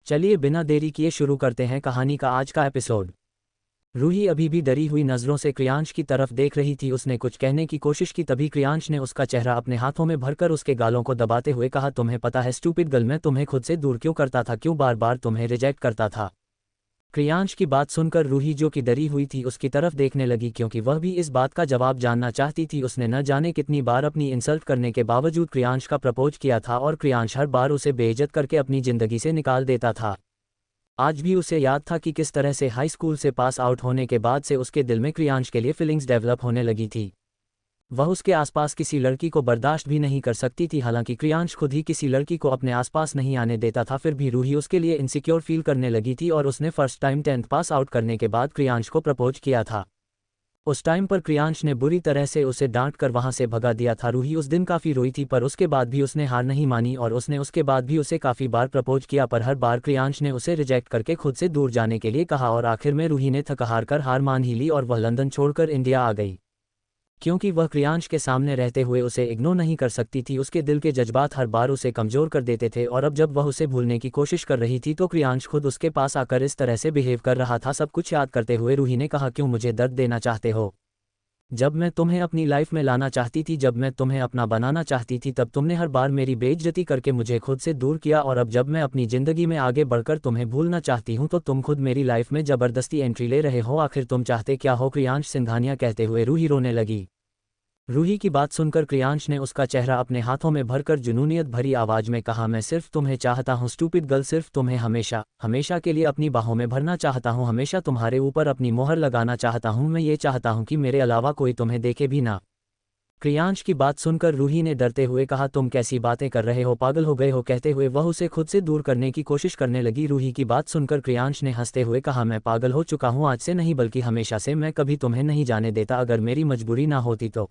चलिए बिना देरी किए शुरू करते हैं कहानी का आज का एपिसोड। रूही अभी भी डरी हुई नज़रों से क्रियांश की तरफ देख रही थी। उसने कुछ कहने की कोशिश की, तभी क्रियांश ने उसका चेहरा अपने हाथों में भरकर उसके गालों को दबाते हुए कहा, तुम्हें पता है स्टूपिड गर्ल, मैं तुम्हें खुद से दूर क्यों करता था, क्यों बार बार तुम्हें रिजेक्ट करता था। क्रियांश की बात सुनकर रूही जो कि डरी हुई थी उसकी तरफ देखने लगी, क्योंकि वह भी इस बात का जवाब जानना चाहती थी। उसने न जाने कितनी बार अपनी इंसल्ट करने के बावजूद क्रियांश का प्रपोज किया था और क्रियांश हर बार उसे बेइज्जत करके अपनी ज़िंदगी से निकाल देता था। आज भी उसे याद था कि किस तरह से हाई स्कूल से पास आउट होने के बाद से उसके दिल में क्रियांश के लिए फीलिंग्स डेवलप होने लगी थी। वह उसके आसपास किसी लड़की को बर्दाश्त भी नहीं कर सकती थी। हालांकि क्रियांश खुद ही किसी लड़की को अपने आसपास नहीं आने देता था, फिर भी रूही उसके लिए इनसिक्योर फील करने लगी थी और उसने first time 10th pass out करने के बाद क्रियांश को प्रपोज किया था। उस टाइम पर क्रियांश ने बुरी तरह से उसे डांट कर वहां से भगा दिया था। रूही उस दिन काफ़ी रोई थी, पर उसके बाद भी उसने हार नहीं मानी और उसने उसके बाद भी उसे काफ़ी बार प्रपोज किया, पर हर बार क्रियांश ने उसे रिजेक्ट करके खुद से दूर जाने के लिए कहा और आखिर में रूही ने थक हार कर हार मान ही ली और वह लंदन छोड़कर इंडिया आ गई, क्योंकि वह क्रियांश के सामने रहते हुए उसे इग्नोर नहीं कर सकती थी। उसके दिल के जज्बात हर बार उसे कमज़ोर कर देते थे और अब जब वह उसे भूलने की कोशिश कर रही थी तो क्रियांश खुद उसके पास आकर इस तरह से बिहेव कर रहा था। सब कुछ याद करते हुए रूही ने कहा, क्यों मुझे दर्द देना चाहते हो? जब मैं तुम्हें अपनी लाइफ में लाना चाहती थी, जब मैं तुम्हें अपना बनाना चाहती थी, तब तुमने हर बार मेरी बेइज्जती करके मुझे खुद से दूर किया और अब जब मैं अपनी ज़िंदगी में आगे बढ़कर तुम्हें भूलना चाहती हूँ तो तुम खुद मेरी लाइफ में ज़बरदस्ती एंट्री ले रहे हो। आखिर तुम चाहते क्या हो? क्रियांश सिंघानिया कहते हुए रूही रोने लगी। रूही की बात सुनकर क्रियांश ने उसका चेहरा अपने हाथों में भरकर जुनूनियत भरी आवाज़ में कहा, मैं सिर्फ तुम्हें चाहता हूँ स्टूपिड गर्ल, सिर्फ तुम्हें हमेशा हमेशा के लिए अपनी बाहों में भरना चाहता हूँ, हमेशा तुम्हारे ऊपर अपनी मोहर लगाना चाहता हूँ। मैं ये चाहता हूँ कि मेरे अलावा कोई तुम्हें देखे भी ना। क्रियांश की बात सुनकर रूही ने डरते हुए कहा, तुम कैसी बातें कर रहे हो, पागल हो गए हो? कहते हुए वह उसे खुद से दूर करने की कोशिश करने लगी। रूही की बात सुनकर क्रियांश ने हंसते हुए कहा, मैं पागल हो चुका हूँ, आज से नहीं बल्कि हमेशा से। मैं कभी तुम्हें नहीं जाने देता। अगर मेरी मजबूरी ना होती तो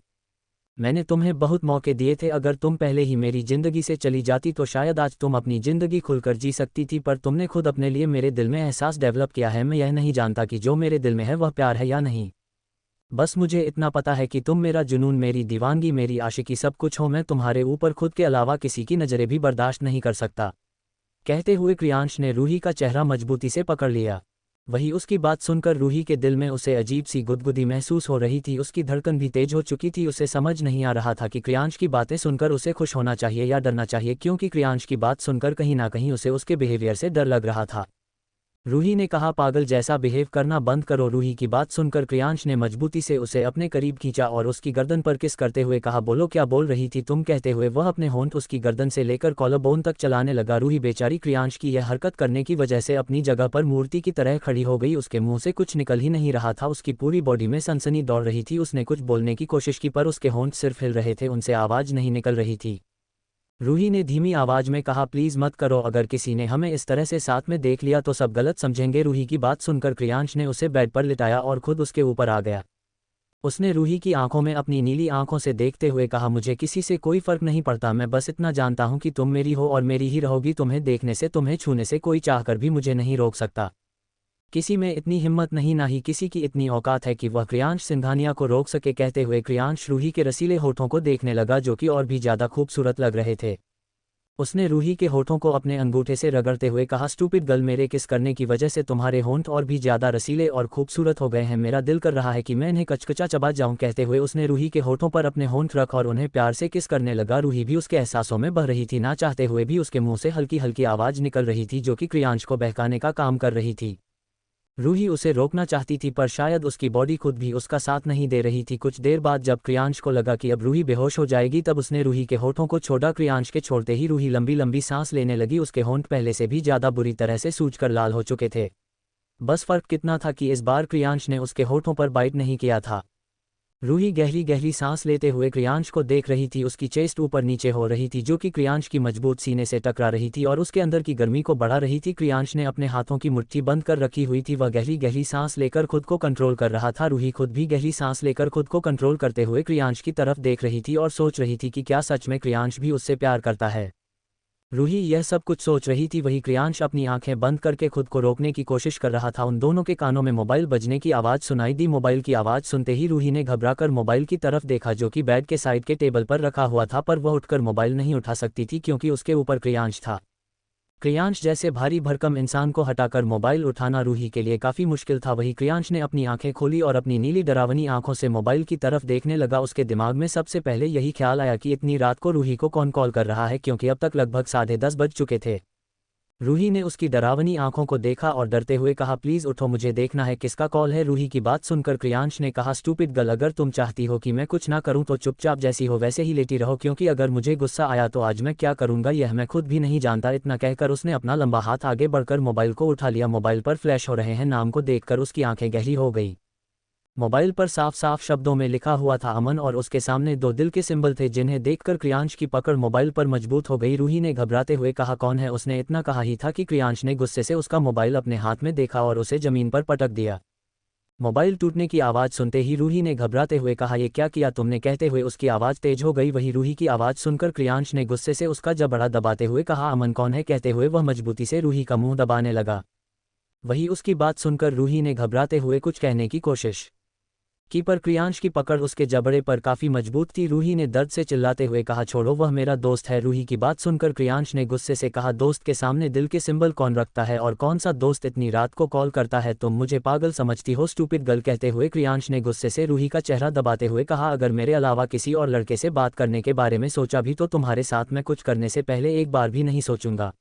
मैंने तुम्हें बहुत मौके दिए थे। अगर तुम पहले ही मेरी ज़िंदगी से चली जाती तो शायद आज तुम अपनी ज़िंदगी खुलकर जी सकती थी, पर तुमने खुद अपने लिए मेरे दिल में एहसास डेवलप किया है। मैं यह नहीं जानता कि जो मेरे दिल में है वह प्यार है या नहीं। बस मुझे इतना पता है कि तुम मेरा जुनून, मेरी दीवानगी, मेरी आशिकी सब कुछ हो। मैं तुम्हारे ऊपर खुद के अलावा किसी की नज़रें भी बर्दाश्त नहीं कर सकता। कहते हुए क्रियांश ने रूही का चेहरा मजबूती से पकड़ लिया। वही उसकी बात सुनकर रूही के दिल में उसे अजीब सी गुदगुदी महसूस हो रही थी। उसकी धड़कन भी तेज हो चुकी थी। उसे समझ नहीं आ रहा था कि क्रियांश की बातें सुनकर उसे खुश होना चाहिए या डरना चाहिए, क्योंकि क्रियांश की बात सुनकर कहीं ना कहीं उसे उसके बिहेवियर से डर लग रहा था। रूही ने कहा, पागल जैसा बिहेव करना बंद करो। रूही की बात सुनकर क्रियांश ने मजबूती से उसे अपने करीब खींचा और उसकी गर्दन पर किस करते हुए कहा, बोलो क्या बोल रही थी तुम? कहते हुए वह अपने होंठ उसकी गर्दन से लेकर कॉलरबोन तक चलाने लगा। रूही बेचारी क्रियांश की यह हरकत करने की वजह से अपनी जगह पर मूर्ति की तरह खड़ी हो गई। उसके मुंह से कुछ निकल ही नहीं रहा था, उसकी पूरी बॉडी में सनसनी दौड़ रही थी। उसने कुछ बोलने की कोशिश की पर उसके होंठ सिर्फ हिल रहे थे, उनसे आवाज़ नहीं निकल रही थी। रूही ने धीमी आवाज में कहा, प्लीज़ मत करो, अगर किसी ने हमें इस तरह से साथ में देख लिया तो सब गलत समझेंगे। रूही की बात सुनकर क्रियांश ने उसे बेड पर लिटाया और खुद उसके ऊपर आ गया। उसने रूही की आंखों में अपनी नीली आंखों से देखते हुए कहा, मुझे किसी से कोई फर्क नहीं पड़ता, मैं बस इतना जानता हूं कि तुम मेरी हो और मेरी ही रहोगी। तुम्हें देखने से, तुम्हें छूने से कोई चाहकर भी मुझे नहीं रोक सकता। किसी में इतनी हिम्मत नहीं, ना ही किसी की इतनी औकात है कि वह क्रियांश सिंघानिया को रोक सके। कहते हुए क्रियांश रूही के रसीले होठों को देखने लगा, जो कि और भी ज़्यादा खूबसूरत लग रहे थे। उसने रूही के होठों को अपने अंगूठे से रगड़ते हुए कहा, स्टूपिड गर्ल, मेरे किस करने की वजह से तुम्हारे होंठ और भी ज़्यादा रसीले और खूबसूरत हो गए हैं। मेरा दिल कर रहा है कि मैं इन्हें कचकचा चबा जाऊं। कहते हुए उसने रूही के होठों पर अपने होंठ रख और उन्हें प्यार से किस करने लगा। रूही भी उसके एहसासों में बह रही थी, ना चाहते हुए भी उसके मुंह से हल्की हल्की आवाज़ निकल रही थी, जो कि क्रियांश को बहकाने का काम कर रही थी। रूही उसे रोकना चाहती थी पर शायद उसकी बॉडी खुद भी उसका साथ नहीं दे रही थी। कुछ देर बाद जब क्रियांश को लगा कि अब रूही बेहोश हो जाएगी, तब उसने रूही के होठों को छोड़ा। क्रियांश के छोड़ते ही रूही लंबी लंबी सांस लेने लगी। उसके होंठ पहले से भी ज़्यादा बुरी तरह से सूजकर लाल हो चुके थे। बस फर्क कितना था कि इस बार क्रियांश ने उसके होठों पर बाइट नहीं किया था। रूही गहरी गहरी सांस लेते हुए क्रियांश को देख रही थी। उसकी चेस्ट ऊपर नीचे हो रही थी, जो कि क्रियांश की मजबूत सीने से टकरा रही थी और उसके अंदर की गर्मी को बढ़ा रही थी। क्रियांश ने अपने हाथों की मुट्ठी बंद कर रखी हुई थी। वह गहरी गहरी सांस लेकर खुद को कंट्रोल कर रहा था। रूही खुद भी गहरी सांस लेकर खुद को कंट्रोल करते हुए क्रियांश की तरफ देख रही थी और सोच रही थी कि क्या सच में क्रियांश भी उससे प्यार करता है। रूही यह सब कुछ सोच रही थी, वही क्रियांश अपनी आंखें बंद करके खुद को रोकने की कोशिश कर रहा था। उन दोनों के कानों में मोबाइल बजने की आवाज़ सुनाई दी। मोबाइल की आवाज़ सुनते ही रूही ने घबराकर मोबाइल की तरफ देखा, जो कि बेड के साइड के टेबल पर रखा हुआ था, पर वह उठकर मोबाइल नहीं उठा सकती थी क्योंकि उसके ऊपर क्रियांश था। क्रियांश जैसे भारी भरकम इंसान को हटाकर मोबाइल उठाना रूही के लिए काफ़ी मुश्किल था। वही क्रियांश ने अपनी आंखें खोली और अपनी नीली डरावनी आंखों से मोबाइल की तरफ देखने लगा। उसके दिमाग में सबसे पहले यही ख्याल आया कि इतनी रात को रूही को कौन कॉल कर रहा है, क्योंकि अब तक लगभग 10:30 बज चुके थे। रूही ने उसकी डरावनी आंखों को देखा और डरते हुए कहा, प्लीज़ उठो, मुझे देखना है किसका कॉल है। रूही की बात सुनकर क्रियांश ने कहा, स्टूपिड गर्ल, अगर तुम चाहती हो कि मैं कुछ ना करूं तो चुपचाप जैसी हो वैसे ही लेटी रहो, क्योंकि अगर मुझे गुस्सा आया तो आज मैं क्या करूंगा यह मैं खुद भी नहीं जानता। इतना कहकर उसने अपना लंबा हाथ आगे बढ़कर मोबाइल को उठा लिया। मोबाइल पर फ्लैश हो रहे हैं नाम को देखकर उसकी आंखें गहरी हो गई। मोबाइल पर साफ साफ शब्दों में लिखा हुआ था अमन, और उसके सामने 2 दिल के सिंबल थे, जिन्हें देखकर क्रियांश की पकड़ मोबाइल पर मजबूत हो गई। रूही ने घबराते हुए कहा, कौन है? उसने इतना कहा ही था कि क्रियांश ने गुस्से से उसका मोबाइल अपने हाथ में देखा और उसे जमीन पर पटक दिया। मोबाइल टूटने की आवाज़ सुनते ही रूही ने घबराते हुए कहा, ये क्या किया तुमने? कहते हुए उसकी आवाज़ तेज हो गई। वही रूही की आवाज़ सुनकर क्रियांश ने गुस्से से उसका जबड़ा दबाते हुए कहा, अमन कौन है? कहते हुए वह मजबूती से रूही का मुंह दबाने लगा। वही उसकी बात सुनकर रूही ने घबराते हुए कुछ कहने की कोशिश की, पर क्रियांश की पकड़ उसके जबड़े पर काफ़ी मजबूत थी। रूही ने दर्द से चिल्लाते हुए कहा, छोड़ो, वह मेरा दोस्त है। रूही की बात सुनकर क्रियांश ने गुस्से से कहा, दोस्त के सामने दिल के सिंबल कौन रखता है, और कौन सा दोस्त इतनी रात को कॉल करता है? तुम मुझे पागल समझती हो स्टूपिड गर्ल? कहते हुए क्रियांश ने गुस्से से रूही का चेहरा दबाते हुए कहा, अगर मेरे अलावा किसी और लड़के से बात करने के बारे में सोचा भी तो तुम्हारे साथ मैं कुछ करने से पहले एक बार भी नहीं सोचूंगा।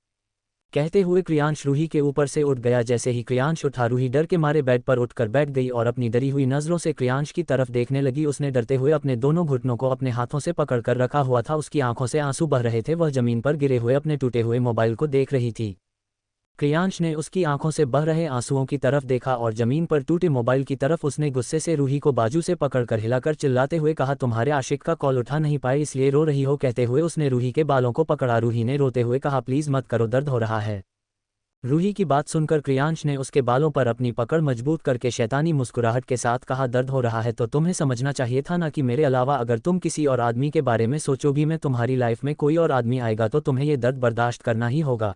कहते हुए क्रियांश रूही के ऊपर से उठ गया। जैसे ही क्रियांश उठा, रूही डर के मारे बेड पर उठकर बैठ गई और अपनी डरी हुई नज़रों से क्रियांश की तरफ देखने लगी। उसने डरते हुए अपने दोनों घुटनों को अपने हाथों से पकड़कर रखा हुआ था। उसकी आंखों से आंसू बह रहे थे। वह जमीन पर गिरे हुए अपने टूटे हुए मोबाइल को देख रही थी। क्रियांश ने उसकी आंखों से बह रहे आंसुओं की तरफ देखा और जमीन पर टूटे मोबाइल की तरफ उसने गुस्से से रूही को बाजू से पकड़कर हिलाकर चिल्लाते हुए कहा, तुम्हारे आशिक का कॉल उठा नहीं पाए इसलिए रो रही हो? कहते हुए उसने रूही के बालों को पकड़ा। रूही ने रोते हुए कहा, प्लीज़ मत करो, दर्द हो रहा है। रूही की बात सुनकर क्रियांश ने उसके बालों पर अपनी पकड़ मजबूत करके शैतानी मुस्कुराहट के साथ कहा, दर्द हो रहा है तो तुम्हें समझना चाहिए था ना कि मेरे अलावा अगर तुम किसी और आदमी के बारे में सोचो भी, मैं तुम्हारी लाइफ में कोई और आदमी आएगा तो तुम्हें ये दर्द बर्दाश्त करना ही होगा।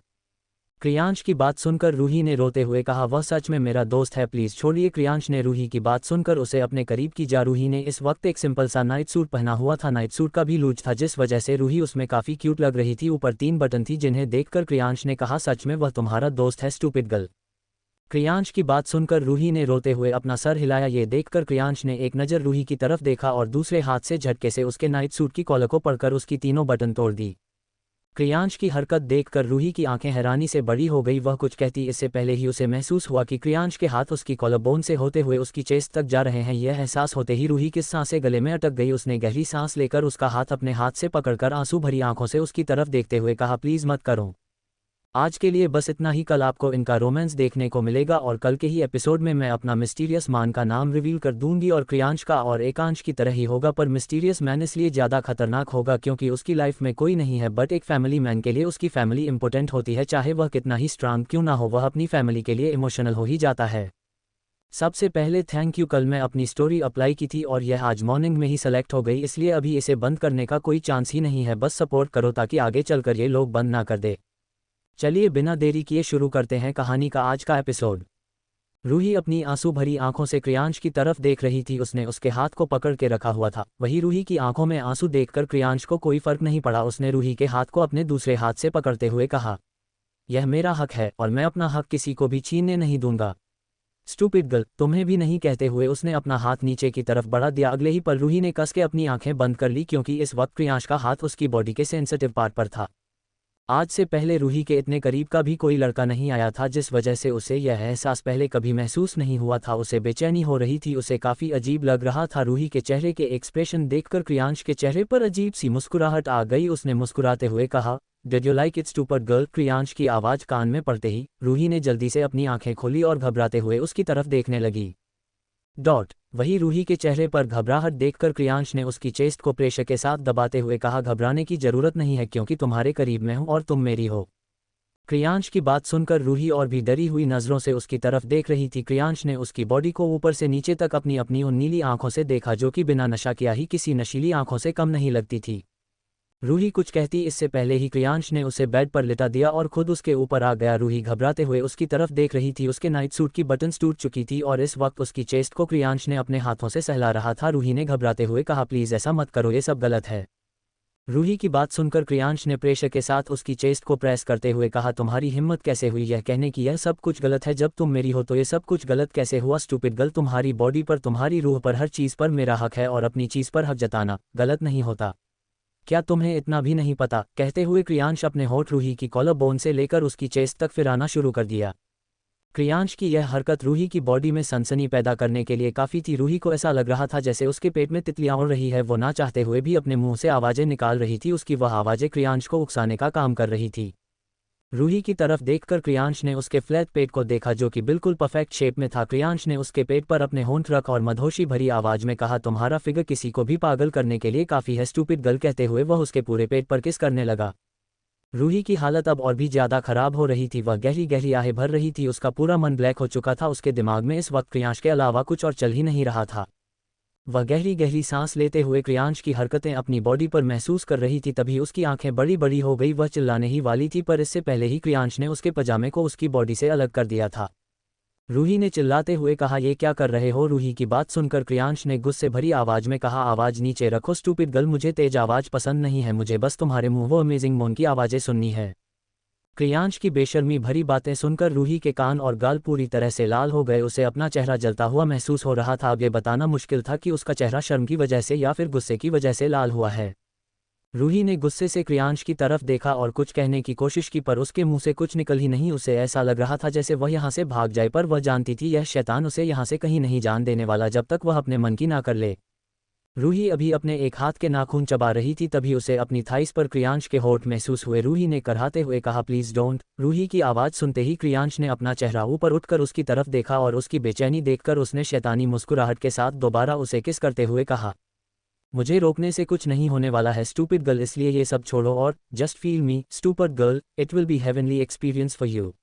क्रियांश की बात सुनकर रूही ने रोते हुए कहा, वह सच में मेरा दोस्त है, प्लीज़ छोड़िए। क्रियांश ने रूही की बात सुनकर उसे अपने करीब की जा। रूही ने इस वक्त एक सिंपल सा नाइट सूट पहना हुआ था। नाइट सूट का भी लूज था, जिस वजह से रूही उसमें काफ़ी क्यूट लग रही थी। ऊपर 3 बटन थी, जिन्हें देखकर क्रियांश ने कहा, सच में वह तुम्हारा दोस्त है स्टूपिड गर्ल? क्रियांश की बात सुनकर रूही ने रोते हुए अपना सर हिलाया। ये देखकर क्रियांश ने एक नज़र रूही की तरफ देखा और दूसरे हाथ से झटके से उसके नाइट सूट की कॉलर को पकड़कर उसकी तीनों बटन तोड़ दी। क्रियांश की हरकत देखकर रूही की आंखें हैरानी से बड़ी हो गई। वह कुछ कहती इससे पहले ही उसे महसूस हुआ कि क्रियांश के हाथ उसकी कॉलर बोन से होते हुए उसकी चेस्ट तक जा रहे हैं। यह एहसास होते ही रूही की सांसें गले में अटक गई। उसने गहरी सांस लेकर उसका हाथ अपने हाथ से पकड़कर आंसू भरी आंखों से उसकी तरफ देखते हुए कहा, प्लीज़ मत करो। आज के लिए बस इतना ही। कल आपको इनका रोमांस देखने को मिलेगा और कल के ही एपिसोड में मैं अपना मिस्टीरियस मैन का नाम रिवील कर दूंगी और क्रियांश का और एकांश की तरह ही होगा, पर मिस्टीरियस मैन इसलिए ज़्यादा खतरनाक होगा क्योंकि उसकी लाइफ में कोई नहीं है, बट एक फैमिली मैन के लिए उसकी फैमिली इंपॉर्टेंट होती है। चाहे वह कितना ही स्ट्रांग क्यों ना हो, वह अपनी फैमिली के लिए इमोशनल हो ही जाता है। सबसे पहले थैंक यू। कल मैं अपनी स्टोरी अप्लाई की थी और यह आज मॉर्निंग में ही सेलेक्ट हो गई, इसलिए अभी इसे बंद करने का कोई चांस ही नहीं है। बस सपोर्ट करो ताकि आगे चलकर ये लोग बंद ना कर दे। चलिए बिना देरी किए शुरू करते हैं कहानी का आज का एपिसोड। रूही अपनी आंसू भरी आंखों से क्रियांश की तरफ देख रही थी। उसने उसके हाथ को पकड़ के रखा हुआ था। वही रूही की आंखों में आंसू देखकर क्रियांश को कोई फर्क नहीं पड़ा। उसने रूही के हाथ को अपने दूसरे हाथ से पकड़ते हुए कहा, यह मेरा हक है और मैं अपना हक किसी को भी छीनने नहीं दूंगा। स्टूपिड गर्ल, तुम्हें भी नहीं? कहते हुए उसने अपना हाथ नीचे की तरफ बढ़ा दिया। अगले ही पल रूही ने कस के अपनी आंखें बंद कर ली, क्योंकि इस वक्त क्रियांश का हाथ उसकी बॉडी के सेंसिटिव पार्ट पर था। आज से पहले रूही के इतने करीब का भी कोई लड़का नहीं आया था, जिस वजह से उसे यह एहसास पहले कभी महसूस नहीं हुआ था। उसे बेचैनी हो रही थी, उसे काफ़ी अजीब लग रहा था। रूही के चेहरे के एक्सप्रेशन देखकर क्रियांश के चेहरे पर अजीब सी मुस्कुराहट आ गई। उसने मुस्कुराते हुए कहा, did you like it stupid girl? Kriyansh की आवाज़ कान में पड़ते ही रूही ने जल्दी से अपनी आंखें खोली और घबराते हुए उसकी तरफ देखने लगी। वही रूही के चेहरे पर घबराहट देखकर क्रियांश ने उसकी चेस्ट को प्रेशर के साथ दबाते हुए कहा, घबराने की जरूरत नहीं है क्योंकि तुम्हारे करीब मैं हूं और तुम मेरी हो। क्रियांश की बात सुनकर रूही और भी डरी हुई नज़रों से उसकी तरफ देख रही थी। क्रियांश ने उसकी बॉडी को ऊपर से नीचे तक अपनी अपनी उन नीली आंखों से देखा, जो कि बिना नशा किया ही किसी नशीली आंखों से कम नहीं लगती थी। रूही कुछ कहती इससे पहले ही क्रियांश ने उसे बेड पर लिटा दिया और खुद उसके ऊपर आ गया। रूही घबराते हुए उसकी तरफ देख रही थी। उसके नाइट सूट की बटन्स टूट चुकी थी और इस वक्त उसकी चेस्ट को क्रियांश ने अपने हाथों से सहला रहा था। रूही ने घबराते हुए कहा, प्लीज़ ऐसा मत करो, ये सब गलत है। रूही की बात सुनकर क्रियांश ने प्रेशर के साथ उसकी चेस्ट को प्रेस करते हुए कहा, तुम्हारी हिम्मत कैसे हुई यह कहने की, यह सब कुछ गलत है, जब तुम मेरी हो तो ये सब कुछ गलत कैसे हुआ स्टूपिड गर्ल, तुम्हारी बॉडी पर, तुम्हारी रूह पर, हर चीज़ पर मेरा हक है और अपनी चीज़ पर हक जताना गलत नहीं होता। क्या तुम्हें इतना भी नहीं पता? कहते हुए क्रियांश अपने होठ रूही की कॉलर बोन से लेकर उसकी चेस्ट तक फिराना शुरू कर दिया। क्रियांश की यह हरकत रूही की बॉडी में सनसनी पैदा करने के लिए काफ़ी थी। रूही को ऐसा लग रहा था जैसे उसके पेट में तितलियां उड़ रही है, वो ना चाहते हुए भी अपने मुंह से आवाज़ें निकाल रही थी, उसकी वह आवाज़ें क्रियांश को उकसाने का काम कर रही थी। रूही की तरफ देखकर क्रियांश ने उसके फ्लैट पेट को देखा जो कि बिल्कुल परफेक्ट शेप में था। क्रियांश ने उसके पेट पर अपने होंठ रख और मधोशी भरी आवाज में कहा, तुम्हारा फिगर किसी को भी पागल करने के लिए काफ़ी है स्टूपिड गर्ल। कहते हुए वह उसके पूरे पेट पर किस करने लगा। रूही की हालत अब और भी ज़्यादा खराब हो रही थी, वह गहरी गहरी आहें भर रही थी, उसका पूरा मन ब्लैक हो चुका था, उसके दिमाग में इस वक्त क्रियांश के अलावा कुछ और चल ही नहीं रहा था। वह गहरी गहरी सांस लेते हुए क्रियांश की हरकतें अपनी बॉडी पर महसूस कर रही थी। तभी उसकी आंखें बड़ी बड़ी हो गई, वह चिल्लाने ही वाली थी, पर इससे पहले ही क्रियांश ने उसके पजामे को उसकी बॉडी से अलग कर दिया था। रूही ने चिल्लाते हुए कहा, ये क्या कर रहे हो? रूही की बात सुनकर क्रियांश ने गुस्से भरी आवाज में कहा, आवाज नीचे रखो स्टूपिड गर्ल, मुझे तेज आवाज पसंद नहीं है, मुझे बस तुम्हारे मुंह वो अमेजिंग मोन की आवाज़ें सुननी है। क्रियांश की बेशर्मी भरी बातें सुनकर रूही के कान और गाल पूरी तरह से लाल हो गए, उसे अपना चेहरा जलता हुआ महसूस हो रहा था। अब ये बताना मुश्किल था कि उसका चेहरा शर्म की वजह से या फिर गुस्से की वजह से लाल हुआ है। रूही ने गुस्से से क्रियांश की तरफ देखा और कुछ कहने की कोशिश की, पर उसके मुंह से कुछ निकल ही नहीं। उसे ऐसा लग रहा था जैसे वह यहाँ से भाग जाए, पर वह जानती थी यह शैतान उसे यहाँ से कहीं नहीं जान देने वाला जब तक वह अपने मन की ना कर ले। रूही अभी अपने एक हाथ के नाखून चबा रही थी, तभी उसे अपनी थाइस पर क्रियांश के होठ महसूस हुए। रूही ने कराहते हुए कहा, प्लीज़ डोंट। रूही की आवाज़ सुनते ही क्रियांश ने अपना चेहरा ऊपर उठकर उसकी तरफ देखा और उसकी बेचैनी देखकर उसने शैतानी मुस्कुराहट के साथ दोबारा उसे किस करते हुए कहा, मुझे रोकने से कुछ नहीं होने वाला है स्टूपिड गर्ल, इसलिए ये सब छोड़ो और just feel me stupid girl, it will be heavenly experience for you.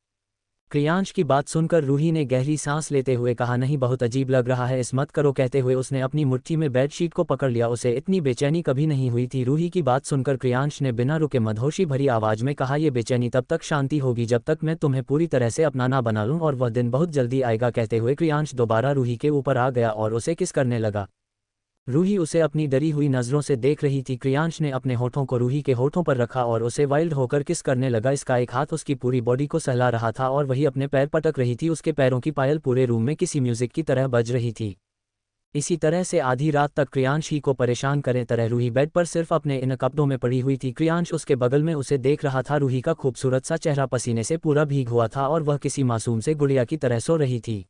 Kriyansh की बात सुनकर रूही ने गहरी सांस लेते हुए कहा, नहीं बहुत अजीब लग रहा है, इस मत करो। कहते हुए उसने अपनी मुट्ठी में बेडशीट को पकड़ लिया, उसे इतनी बेचैनी कभी नहीं हुई थी। रूही की बात सुनकर क्रियांश ने बिना रुके मधोशी भरी आवाज में कहा, यह बेचैनी तब तक शांति होगी जब तक मैं तुम्हें पूरी तरह से अपना ना बना लूं, और वह दिन बहुत जल्दी आएगा। कहते हुए क्रियांश दोबारा रूही के ऊपर आ गया और उसे किस करने लगा। रूही उसे अपनी डरी हुई नज़रों से देख रही थी। क्रियांश ने अपने होठों को रूही के होठों पर रखा और उसे वाइल्ड होकर किस करने लगा। इसका एक हाथ उसकी पूरी बॉडी को सहला रहा था और वही अपने पैर पटक रही थी, उसके पैरों की पायल पूरे रूम में किसी म्यूजिक की तरह बज रही थी। इसी तरह से आधी रात तक क्रियांश ही को परेशान करे तरह रूही बेड पर सिर्फ अपने इन कपड़ों में पड़ी हुई थी। क्रियांश उसके बगल में उसे देख रहा था। रूही का खूबसूरत सा चेहरा पसीने से पूरा भीग हुआ था और वह किसी मासूम से गुड़िया की तरह सो रही थी।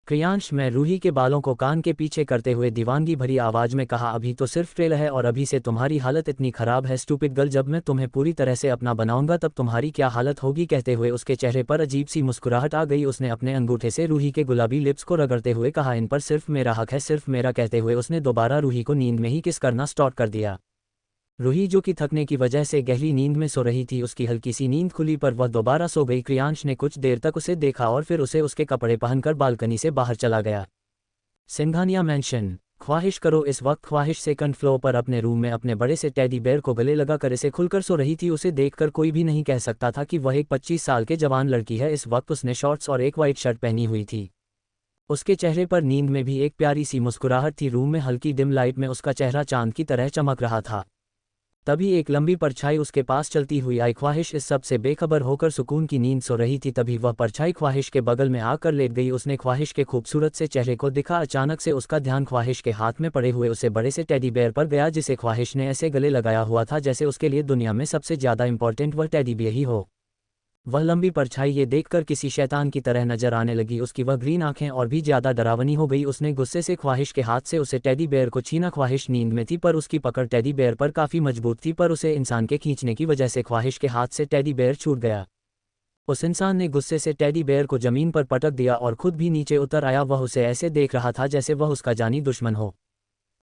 क्रियांश मैं रूही के बालों को कान के पीछे करते हुए दीवानगी भरी आवाज में कहा, अभी तो सिर्फ ट्रेलर है और अभी से तुम्हारी हालत इतनी खराब है स्टूपिड गर्ल, जब मैं तुम्हें पूरी तरह से अपना बनाऊंगा तब तुम्हारी क्या हालत होगी। कहते हुए उसके चेहरे पर अजीब सी मुस्कुराहट आ गई। उसने अपने अंगूठे से रूही के गुलाबी लिप्स को रगड़ते हुए कहा, इन पर सिर्फ मेरा हक है, सिर्फ मेरा। कहते हुए उसने दोबारा रूही को नींद में ही किस करना स्टार्ट कर दिया। रूही जो कि थकने की वजह से गहरी नींद में सो रही थी, उसकी हल्की सी नींद खुली पर वह दोबारा सो गई। क्रियांश ने कुछ देर तक उसे देखा और फिर उसे उसके कपड़े पहनकर बालकनी से बाहर चला गया। सिंघानिया मेंशन। ख्वाहिश करो इस वक्त ख्वाहिश सेकंड फ्लोर पर अपने रूम में अपने बड़े से टेडी बेयर को गले लगाकर इसे खुलकर सो रही थी। उसे देखकर कोई भी नहीं कह सकता था कि वह एक 25 साल के जवान लड़की है। इस वक्त उसने शॉर्ट्स और एक वाइट शर्ट पहनी हुई थी। उसके चेहरे पर नींद में भी एक प्यारी सी मुस्कुराहट थी। रूम में हल्की डिम लाइट में उसका चेहरा चांद की तरह चमक रहा था। तभी एक लंबी परछाई उसके पास चलती हुई आई। ख्वाहिश इस सब से बेखबर होकर सुकून की नींद सो रही थी, तभी वह परछाई ख्वाहिश के बगल में आकर लेट गई। उसने ख्वाहिश के खूबसूरत से चेहरे को देखा। अचानक से उसका ध्यान ख्वाहिश के हाथ में पड़े हुए उसे बड़े से टेडी बेयर पर गया, जिसे ख्वाहिश ने ऐसे गले लगाया हुआ था जैसे उसके लिए दुनिया में सबसे ज़्यादा इंपॉर्टेंट वह टेडी बेयर ही हो। वह लंबी परछाई ये देखकर किसी शैतान की तरह नजर आने लगी। उसकी वह ग्रीन आंखें और भी ज्यादा डरावनी हो गई। उसने गुस्से से ख्वाहिश के हाथ से उसे टेडी बेयर को छीना। ख्वाहिश नींद में थी पर उसकी पकड़ टेडी बेयर पर काफी मजबूत थी, पर उसे इंसान के खींचने की वजह से ख्वाहिश के हाथ से टेडी बेयर छूट गया। उस इंसान ने गुस्से से टेडी बेयर को जमीन पर पटक दिया और खुद भी नीचे उतर आया। वह उसे ऐसे देख रहा था जैसे वह उसका जानी दुश्मन हो।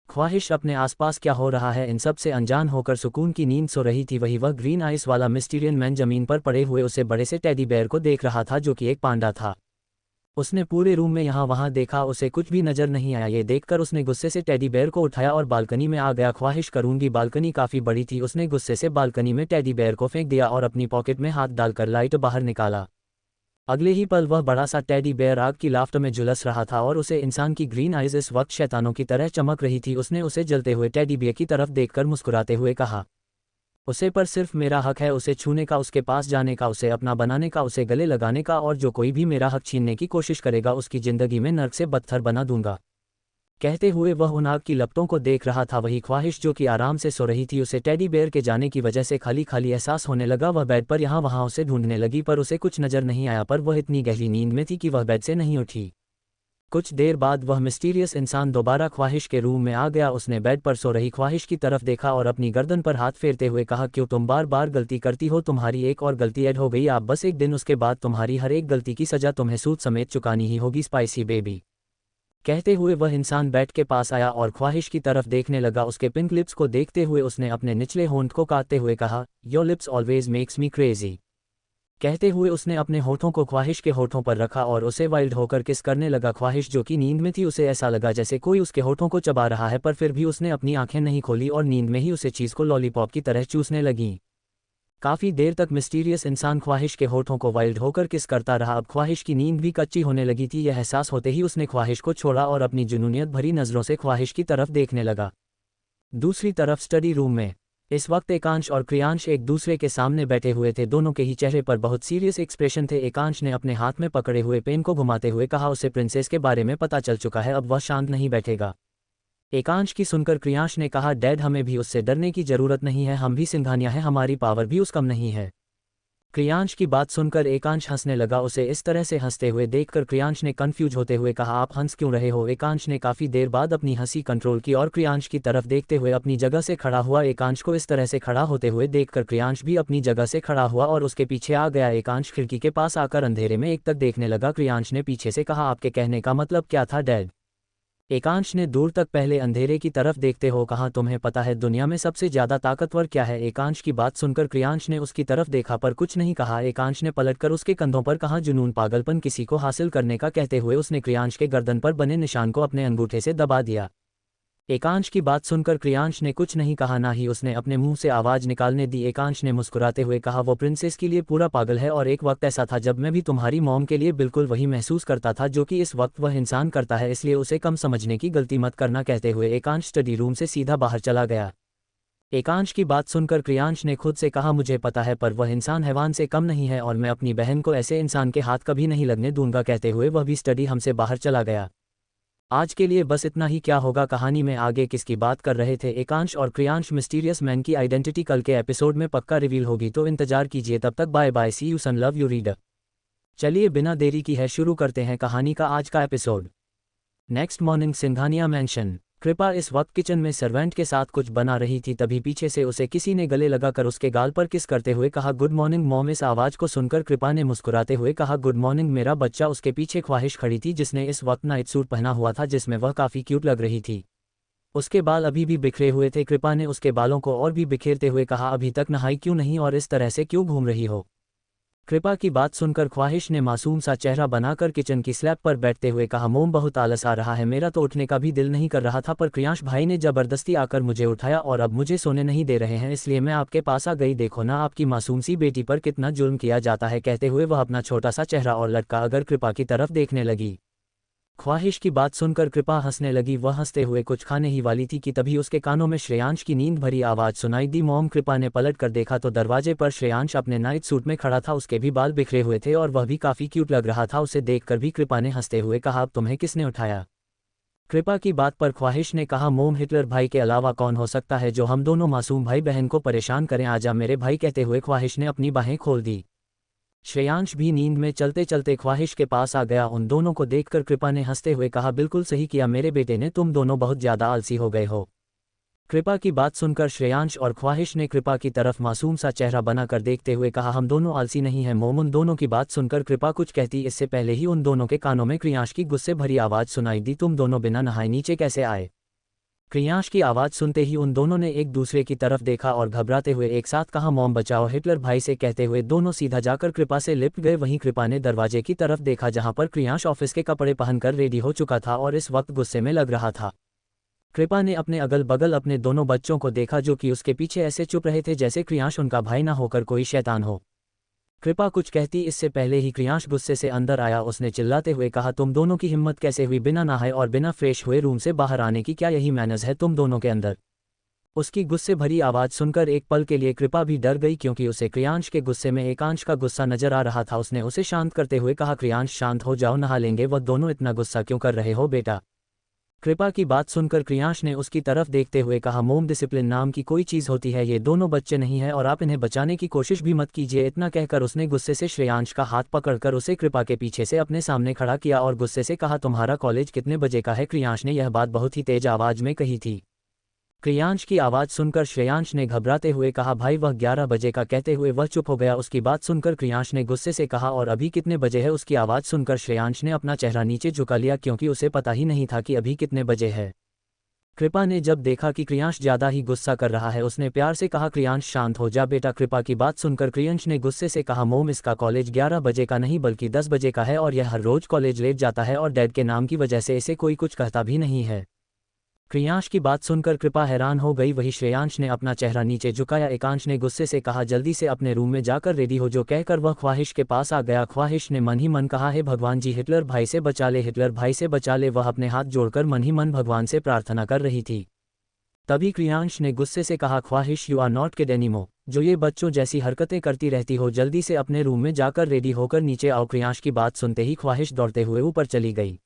ख्वाहिश अपने आसपास क्या हो रहा है इन सब से अनजान होकर सुकून की नींद सो रही थी। वह ग्रीन आइस वाला मिस्टीरियन मैन जमीन पर पड़े हुए उसे बड़े से टेडी बेयर को देख रहा था, जो कि एक पांडा था। उसने पूरे रूम में यहाँ वहाँ देखा, उसे कुछ भी नजर नहीं आया। ये देखकर उसने गुस्से से टेडी बेयर को उठाया और बालकनी में आ गया। ख्वाहिश करूंगी बालकनी काफ़ी बड़ी थी। उसने गुस्से से बालकनी में टेडी बेयर को फेंक दिया और अपनी पॉकेट में हाथ डालकर लाइट बाहर निकाला। अगले ही पल वह बड़ा सा टेडी बेयर आग की लाफ्ट में झुलस रहा था और उसे इंसान की ग्रीन आइज इस वक्त शैतानों की तरह चमक रही थी। उसने उसे जलते हुए टेडी बेयर की तरफ देखकर मुस्कुराते हुए कहा, उसे पर सिर्फ मेरा हक है उसे छूने का, उसके पास जाने का, उसे अपना बनाने का, उसे गले लगाने का, और जो कोई भी मेरा हक छीनने की कोशिश करेगा उसकी जिंदगी में नर्क से बदतर बना दूंगा। कहते हुए वह उन आग की लपटों को देख रहा था। वही ख्वाहिश जो कि आराम से सो रही थी, उसे टेडी बेयर के जाने की वजह से खाली खाली एहसास होने लगा। वह बेड पर यहाँ वहाँ उसे ढूंढने लगी पर उसे कुछ नजर नहीं आया, पर वह इतनी गहरी नींद में थी कि वह बेड से नहीं उठी। कुछ देर बाद वह मिस्टीरियस इंसान दोबारा ख्वाहिश के रूम में आ गया। उसने बेड पर सो रही ख्वाहिश की तरफ देखा और अपनी गर्दन पर हाथ फेरते हुए कहा, क्यों तुम बार बार गलती करती हो? तुम्हारी एक और गलती ऐड हो गई, आप बस एक दिन, उसके बाद तुम्हारी हर एक गलती की सजा तुम्हें सूद समेत चुकानी ही होगी, स्पाइसी बेबी। कहते हुए वह इंसान बेड के पास आया और ख्वाहिश की तरफ देखने लगा। उसके पिंक लिप्स को देखते हुए उसने अपने निचले होंठ को काटते हुए कहा, your lips always makes me crazy. कहते हुए उसने अपने होठों को ख्वाहिश के होठों पर रखा और उसे वाइल्ड होकर किस करने लगा। ख्वाहिश जो कि नींद में थी, उसे ऐसा लगा जैसे कोई उसके होठों को चबा रहा है, पर फिर भी उसने अपनी आंखें नहीं खोली और नींद में ही उसे चीज़ को लॉलीपॉप की तरह चूसने लगी। काफ़ी देर तक मिस्टीरियस इंसान ख्वाहिश के होठों को वाइल्ड होकर किस करता रहा। अब ख्वाहिश की नींद भी कच्ची होने लगी थी। यह एहसास होते ही उसने ख्वाहिश को छोड़ा और अपनी जुनूनियत भरी नज़रों से ख्वाहिश की तरफ देखने लगा। दूसरी तरफ स्टडी रूम में इस वक्त एकांश और क्रियांश एक दूसरे के सामने बैठे हुए थे। दोनों के ही चेहरे पर बहुत सीरियस एक्सप्रेशन थे। एकांश ने अपने हाथ में पकड़े हुए पेन को घुमाते हुए कहा, उसे प्रिंसेस के बारे में पता चल चुका है, अब वह शांत नहीं बैठेगा। एकांश की सुनकर क्रियांश ने कहा, डैड हमें भी उससे डरने की जरूरत नहीं है, हम भी सिंघानिया हैं, हमारी पावर भी उस कम नहीं है। क्रियांश की बात सुनकर एकांश हंसने लगा। उसे इस तरह से हंसते हुए देखकर क्रियांश ने कंफ्यूज होते हुए कहा, आप हंस क्यों रहे हो? एकांश ने काफ़ी देर बाद अपनी हंसी कंट्रोल की और क्रियांश की तरफ देखते हुए अपनी जगह से खड़ा हुआ। एकांश को इस तरह से खड़ा होते हुए देखकर क्रियांश भी अपनी जगह से खड़ा हुआ और उसके पीछे आ गया। एकांश खिड़की के पास आकर अंधेरे में एक तक देखने लगा। क्रियांश ने पीछे से कहा, आपके कहने का मतलब क्या था डैड? एकांश ने दूर तक पहले अंधेरे की तरफ देखते हो कहा, तुम्हें पता है दुनिया में सबसे ज्यादा ताकतवर क्या है? एकांश की बात सुनकर क्रियांश ने उसकी तरफ देखा पर कुछ नहीं कहा। एकांश ने पलटकर उसके कंधों पर कहा, जुनून, पागलपन, किसी को हासिल करने का। कहते हुए उसने क्रियांश के गर्दन पर बने निशान को अपने अंगूठे से दबा दिया। एकांश की बात सुनकर क्रियांश ने कुछ नहीं कहा, ना ही उसने अपने मुंह से आवाज निकालने दी। एकांश ने मुस्कुराते हुए कहा, वो प्रिंसेस के लिए पूरा पागल है और एक वक्त ऐसा था जब मैं भी तुम्हारी मॉम के लिए बिल्कुल वही महसूस करता था जो कि इस वक्त वह इंसान करता है, इसलिए उसे कम समझने की गलती मत करना। कहते हुए एकांश स्टडी रूम से सीधा बाहर चला गया। एकांश की बात सुनकर क्रियांश ने खुद से कहा, मुझे पता है पर वह इंसान हैवान से कम नहीं है और मैं अपनी बहन को ऐसे इंसान के हाथ कभी नहीं लगने दूंगा। कहते हुए वह भी स्टडी हमसे बाहर चला गया। आज के लिए बस इतना ही। क्या होगा कहानी में आगे, किसकी बात कर रहे थे एकांश और क्रियांश? मिस्टीरियस मैन की आइडेंटिटी कल के एपिसोड में पक्का रिवील होगी, तो इंतजार कीजिए। तब तक bye bye, see you soon, love you reader. चलिए बिना देरी की है शुरू करते हैं कहानी का आज का episode. Next morning, Singhania mention. कृपा इस वक्त किचन में सर्वेंट के साथ कुछ बना रही थी, तभी पीछे से उसे किसी ने गले लगाकर उसके गाल पर किस करते हुए कहा, गुड मॉर्निंग मॉम। इस आवाज़ को सुनकर कृपा ने मुस्कुराते हुए कहा, गुड मॉर्निंग मेरा बच्चा। उसके पीछे ख्वाहिश खड़ी थी जिसने इस वक्त नाइट सूट पहना हुआ था जिसमें वह काफ़ी क्यूट लग रही थी। उसके बाल अभी भी बिखरे हुए थे। कृपा ने उसके बालों को और भी बिखेरते हुए कहा, अभी तक नहाई क्यों नहीं और इस तरह से क्यों घूम रही हो? कृपा की बात सुनकर ख्वाहिश ने मासूम सा चेहरा बनाकर किचन की स्लैब पर बैठते हुए कहा, मोम बहुत आलस आ रहा है, मेरा तो उठने का भी दिल नहीं कर रहा था, पर क्रियांश भाई ने जबरदस्ती आकर मुझे उठाया और अब मुझे सोने नहीं दे रहे हैं, इसलिए मैं आपके पास आ गई। देखो ना आपकी मासूम सी बेटी पर कितना जुल्म किया जाता है। कहते हुए वह अपना छोटा सा चेहरा और लटका अगर कृपा की तरफ देखने लगी। ख्वाहिश की बात सुनकर कृपा हंसने लगी। वह हंसते हुए कुछ खाने ही वाली थी कि तभी उसके कानों में श्रेयांश की नींद भरी आवाज़ सुनाई दी। मॉम। कृपा ने पलट कर देखा तो दरवाजे पर श्रेयांश अपने नाइट सूट में खड़ा था। उसके भी बाल बिखरे हुए थे और वह भी काफ़ी क्यूट लग रहा था। उसे देखकर भी कृपा ने हंसते हुए कहा, अब तुम्हें किसने उठाया? कृपा की बात पर ख्वाहिश ने कहा, मोम, हिटलर भाई के अलावा कौन हो सकता है जो हम दोनों मासूम भाई बहन को परेशान करें? आजा मेरे भाई। कहते हुए ख्वाहिश ने अपनी बाहें खोल दी। श्रेयांश भी नींद में चलते चलते ख्वाहिश के पास आ गया। उन दोनों को देखकर कृपा ने हंसते हुए कहा, बिल्कुल सही किया मेरे बेटे ने, तुम दोनों बहुत ज़्यादा आलसी हो गए हो। कृपा की बात सुनकर श्रेयांश और ख्वाहिश ने कृपा की तरफ मासूम सा चेहरा बनाकर देखते हुए कहा, हम दोनों आलसी नहीं हैं मोम। उन दोनों की बात सुनकर कृपा कुछ कहती इससे पहले ही उन दोनों के कानों में क्रियांश की गुस्से भरी आवाज़ सुनाई दी, तुम दोनों बिना नहाए नीचे कैसे आए? क्रियांश की आवाज़ सुनते ही उन दोनों ने एक दूसरे की तरफ देखा और घबराते हुए एक साथ कहा, मॉम बचाओ हिटलर भाई से। कहते हुए दोनों सीधा जाकर कृपा से लिपट गए। वहीं कृपा ने दरवाजे की तरफ देखा जहां पर क्रियांश ऑफिस के कपड़े पहनकर रेडी हो चुका था और इस वक्त गुस्से में लग रहा था। कृपा ने अपने अगल बगल अपने दोनों बच्चों को देखा जो कि उसके पीछे ऐसे चुप रहे थे जैसे क्रियांश उनका भाई ना होकर कोई शैतान हो। कृपा कुछ कहती इससे पहले ही क्रियांश गुस्से से अंदर आया। उसने चिल्लाते हुए कहा, तुम दोनों की हिम्मत कैसे हुई बिना नहाए और बिना फ्रेश हुए रूम से बाहर आने की? क्या यही मैनर्स है तुम दोनों के अंदर? उसकी गुस्से भरी आवाज़ सुनकर एक पल के लिए कृपा भी डर गई क्योंकि उसे क्रियांश के गुस्से में एकांश का गुस्सा नजर आ रहा था। उसने उसे शांत करते हुए कहा, क्रियांश शांत हो जाओ, नहा लेंगे। वह दोनों इतना गुस्सा क्यों कर रहे हो बेटा? कृपा की बात सुनकर क्रियांश ने उसकी तरफ देखते हुए कहा, मोम, डिसिप्लिन नाम की कोई चीज़ होती है, ये दोनों बच्चे नहीं है और आप इन्हें बचाने की कोशिश भी मत कीजिए। इतना कहकर उसने गुस्से से श्रेयांश का हाथ पकड़कर उसे कृपा के पीछे से अपने सामने खड़ा किया और गुस्से से कहा, तुम्हारा कॉलेज कितने बजे का है? क्रियांश ने यह बात बहुत ही तेज आवाज़ में कही थी। क्रियांश की आवाज़ सुनकर श्रेयांश ने घबराते हुए कहा, भाई वह 11 बजे का। कहते हुए वह चुप हो गया। उसकी बात सुनकर क्रियांश ने गुस्से से कहा, और अभी कितने बजे है? उसकी आवाज़ सुनकर श्रेयांश ने अपना चेहरा नीचे झुका लिया क्योंकि उसे पता ही नहीं था कि अभी कितने बजे है। कृपा ने जब देखा कि क्रियांश ज़्यादा ही गुस्सा कर रहा है, उसने प्यार से कहा, क्रियांश शांत हो जा बेटा। कृपा की बात सुनकर क्रियांश ने गुस्से से कहा, मोम, इसका कॉलेज 11 बजे का नहीं बल्कि 10 बजे का है और यह हर रोज़ कॉलेज लेट जाता है और डैड के नाम की वजह से इसे कोई कुछ कहता भी नहीं है। क्रियांश की बात सुनकर कृपा हैरान हो गई। वही श्रेयांश ने अपना चेहरा नीचे झुकाया। एकांश ने गुस्से से कहा, जल्दी से अपने रूम में जाकर रेडी हो। जो कहकर वह ख्वाहिश के पास आ गया। ख्वाहिश ने मन ही मन कहा, हे भगवान जी, हिटलर भाई से बचा ले, हिटलर भाई से बचा ले। वह अपने हाथ जोड़कर मन ही मन भगवान से प्रार्थना कर रही थी। तभी क्रियांश ने गुस्से से कहा, Khwahish, you are not kid anymore. जो ये बच्चों जैसी हरकतें करती रहती हो, जल्दी से अपने रूम में जाकर रेडी होकर नीचे आओ। क्रियांश की बात सुनते ही ख्वाहिश दौड़ते हुए ऊपर चली गई।